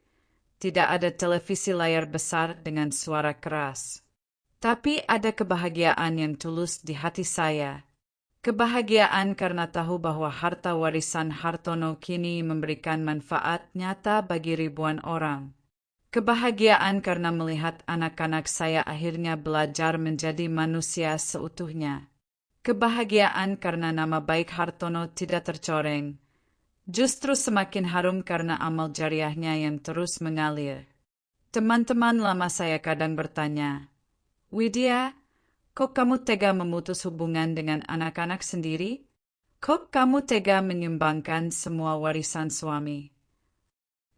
tidak ada televisi layar besar dengan suara keras. Tapi ada kebahagiaan yang tulus di hati saya. Kebahagiaan karena tahu bahwa harta warisan Hartono kini memberikan manfaat nyata bagi ribuan orang. Kebahagiaan karena melihat anak-anak saya akhirnya belajar menjadi manusia seutuhnya. Kebahagiaan karena nama baik Hartono tidak tercoreng. Justru semakin harum karena amal jariahnya yang terus mengalir. Teman-teman lama saya kadang bertanya, Widya, kok kamu tega memutus hubungan dengan anak-anak sendiri? Kok kamu tega menyumbangkan semua warisan suami?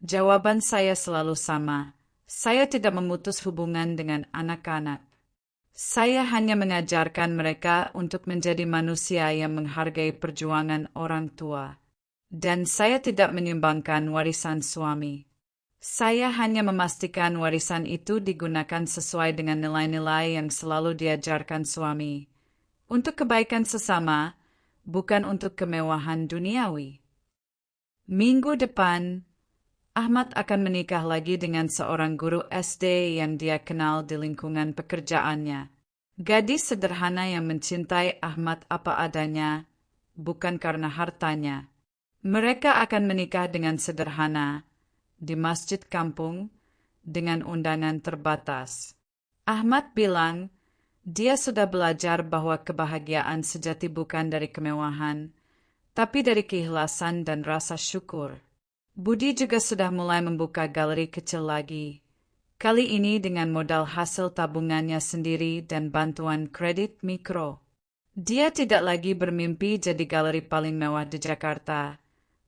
Jawaban saya selalu sama. Saya tidak memutus hubungan dengan anak-anak. Saya hanya mengajarkan mereka untuk menjadi manusia yang menghargai perjuangan orang tua. Dan saya tidak menyumbangkan warisan suami. Saya hanya memastikan warisan itu digunakan sesuai dengan nilai-nilai yang selalu diajarkan suami. Untuk kebaikan sesama, bukan untuk kemewahan duniawi. Minggu depan, Ahmad akan menikah lagi dengan seorang guru SD yang dia kenal di lingkungan pekerjaannya. Gadis sederhana yang mencintai Ahmad apa adanya, bukan karena hartanya. Mereka akan menikah dengan sederhana, di masjid kampung, dengan undangan terbatas. Ahmad bilang, dia sudah belajar bahwa kebahagiaan sejati bukan dari kemewahan, tapi dari keikhlasan dan rasa syukur. Budi juga sudah mulai membuka galeri kecil lagi. Kali ini dengan modal hasil tabungannya sendiri dan bantuan kredit mikro. Dia tidak lagi bermimpi jadi galeri paling mewah di Jakarta,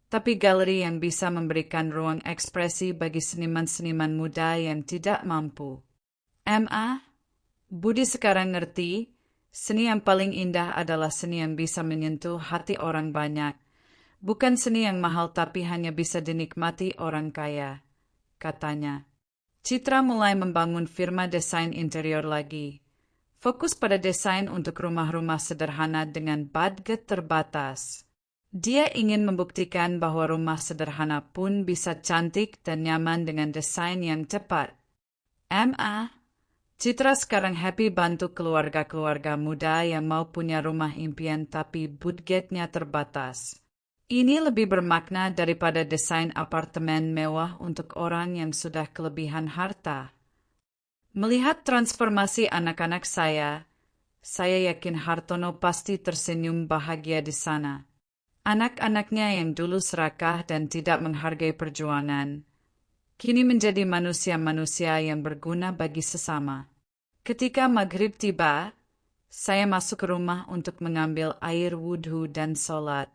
tapi galeri yang bisa memberikan ruang ekspresi bagi seniman-seniman muda yang tidak mampu. Budi sekarang ngerti, seni yang paling indah adalah seni yang bisa menyentuh hati orang banyak. Bukan seni yang mahal tapi hanya bisa dinikmati orang kaya, katanya. Citra mulai membangun firma desain interior lagi. Fokus pada desain untuk rumah-rumah sederhana dengan budget terbatas. Dia ingin membuktikan bahwa rumah sederhana pun bisa cantik dan nyaman dengan desain yang tepat. Citra sekarang happy bantu keluarga-keluarga muda yang mau punya rumah impian tapi budgetnya terbatas. Ini lebih bermakna daripada desain apartemen mewah untuk orang yang sudah kelebihan harta. Melihat transformasi anak-anak saya yakin Hartono pasti tersenyum bahagia di sana. Anak-anaknya yang dulu serakah dan tidak menghargai perjuangan, kini menjadi manusia-manusia yang berguna bagi sesama. Ketika maghrib tiba, saya masuk ke rumah untuk mengambil air wudhu dan sholat.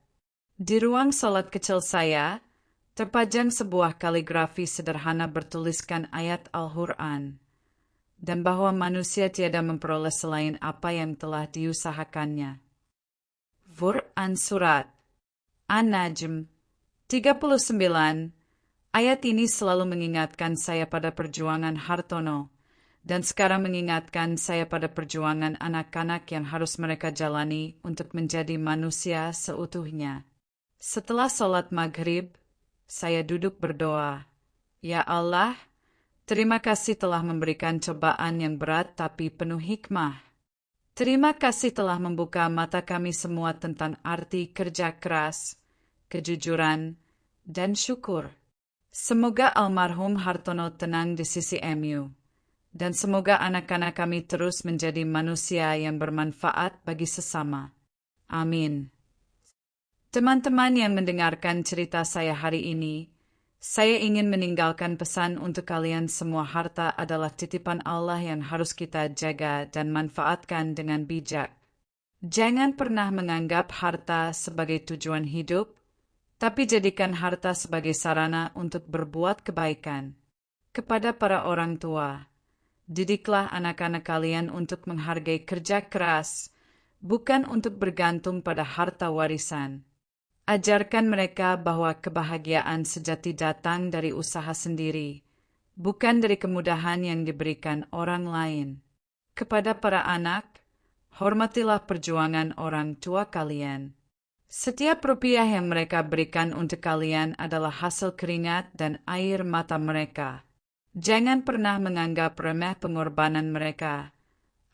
Di ruang salat kecil saya, terpajang sebuah kaligrafi sederhana bertuliskan ayat Al-Quran, dan bahwa manusia tiada memperoleh selain apa yang telah diusahakannya. Quran Surat An-Najm 39. Ayat ini selalu mengingatkan saya pada perjuangan Hartono, dan sekarang mengingatkan saya pada perjuangan anak-anak yang harus mereka jalani untuk menjadi manusia seutuhnya. Setelah sholat maghrib, saya duduk berdoa. Ya Allah, terima kasih telah memberikan cobaan yang berat tapi penuh hikmah. Terima kasih telah membuka mata kami semua tentang arti kerja keras, kejujuran, dan syukur. Semoga almarhum Hartono tenang di sisi MU, dan semoga anak-anak kami terus menjadi manusia yang bermanfaat bagi sesama. Amin. Teman-teman yang mendengarkan cerita saya hari ini, saya ingin meninggalkan pesan untuk kalian semua. Harta adalah titipan Allah yang harus kita jaga dan manfaatkan dengan bijak. Jangan pernah menganggap harta sebagai tujuan hidup, tapi jadikan harta sebagai sarana untuk berbuat kebaikan. Kepada para orang tua, didiklah anak-anak kalian untuk menghargai kerja keras, bukan untuk bergantung pada harta warisan. Ajarkan mereka bahwa kebahagiaan sejati datang dari usaha sendiri, bukan dari kemudahan yang diberikan orang lain. Kepada para anak, hormatilah perjuangan orang tua kalian. Setiap rupiah yang mereka berikan untuk kalian adalah hasil keringat dan air mata mereka. Jangan pernah menganggap remeh pengorbanan mereka,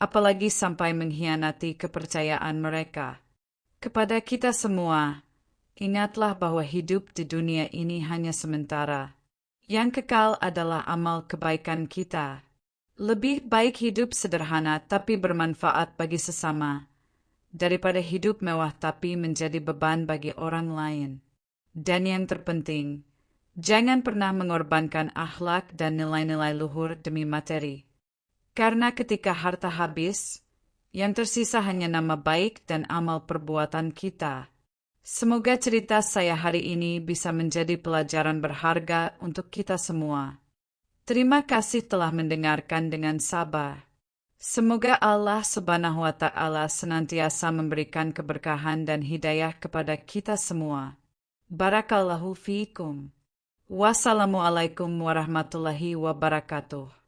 apalagi sampai mengkhianati kepercayaan mereka. Kepada kita semua, ingatlah bahwa hidup di dunia ini hanya sementara. Yang kekal adalah amal kebaikan kita. Lebih baik hidup sederhana tapi bermanfaat bagi sesama, daripada hidup mewah tapi menjadi beban bagi orang lain. Dan yang terpenting, jangan pernah mengorbankan akhlak dan nilai-nilai luhur demi materi. Karena ketika harta habis, yang tersisa hanya nama baik dan amal perbuatan kita. Semoga cerita saya hari ini bisa menjadi pelajaran berharga untuk kita semua. Terima kasih telah mendengarkan dengan sabar. Semoga Allah Subhanahu wa Ta'ala senantiasa memberikan keberkahan dan hidayah kepada kita semua. Barakallahu fiikum. Wassalamualaikum warahmatullahi wabarakatuh.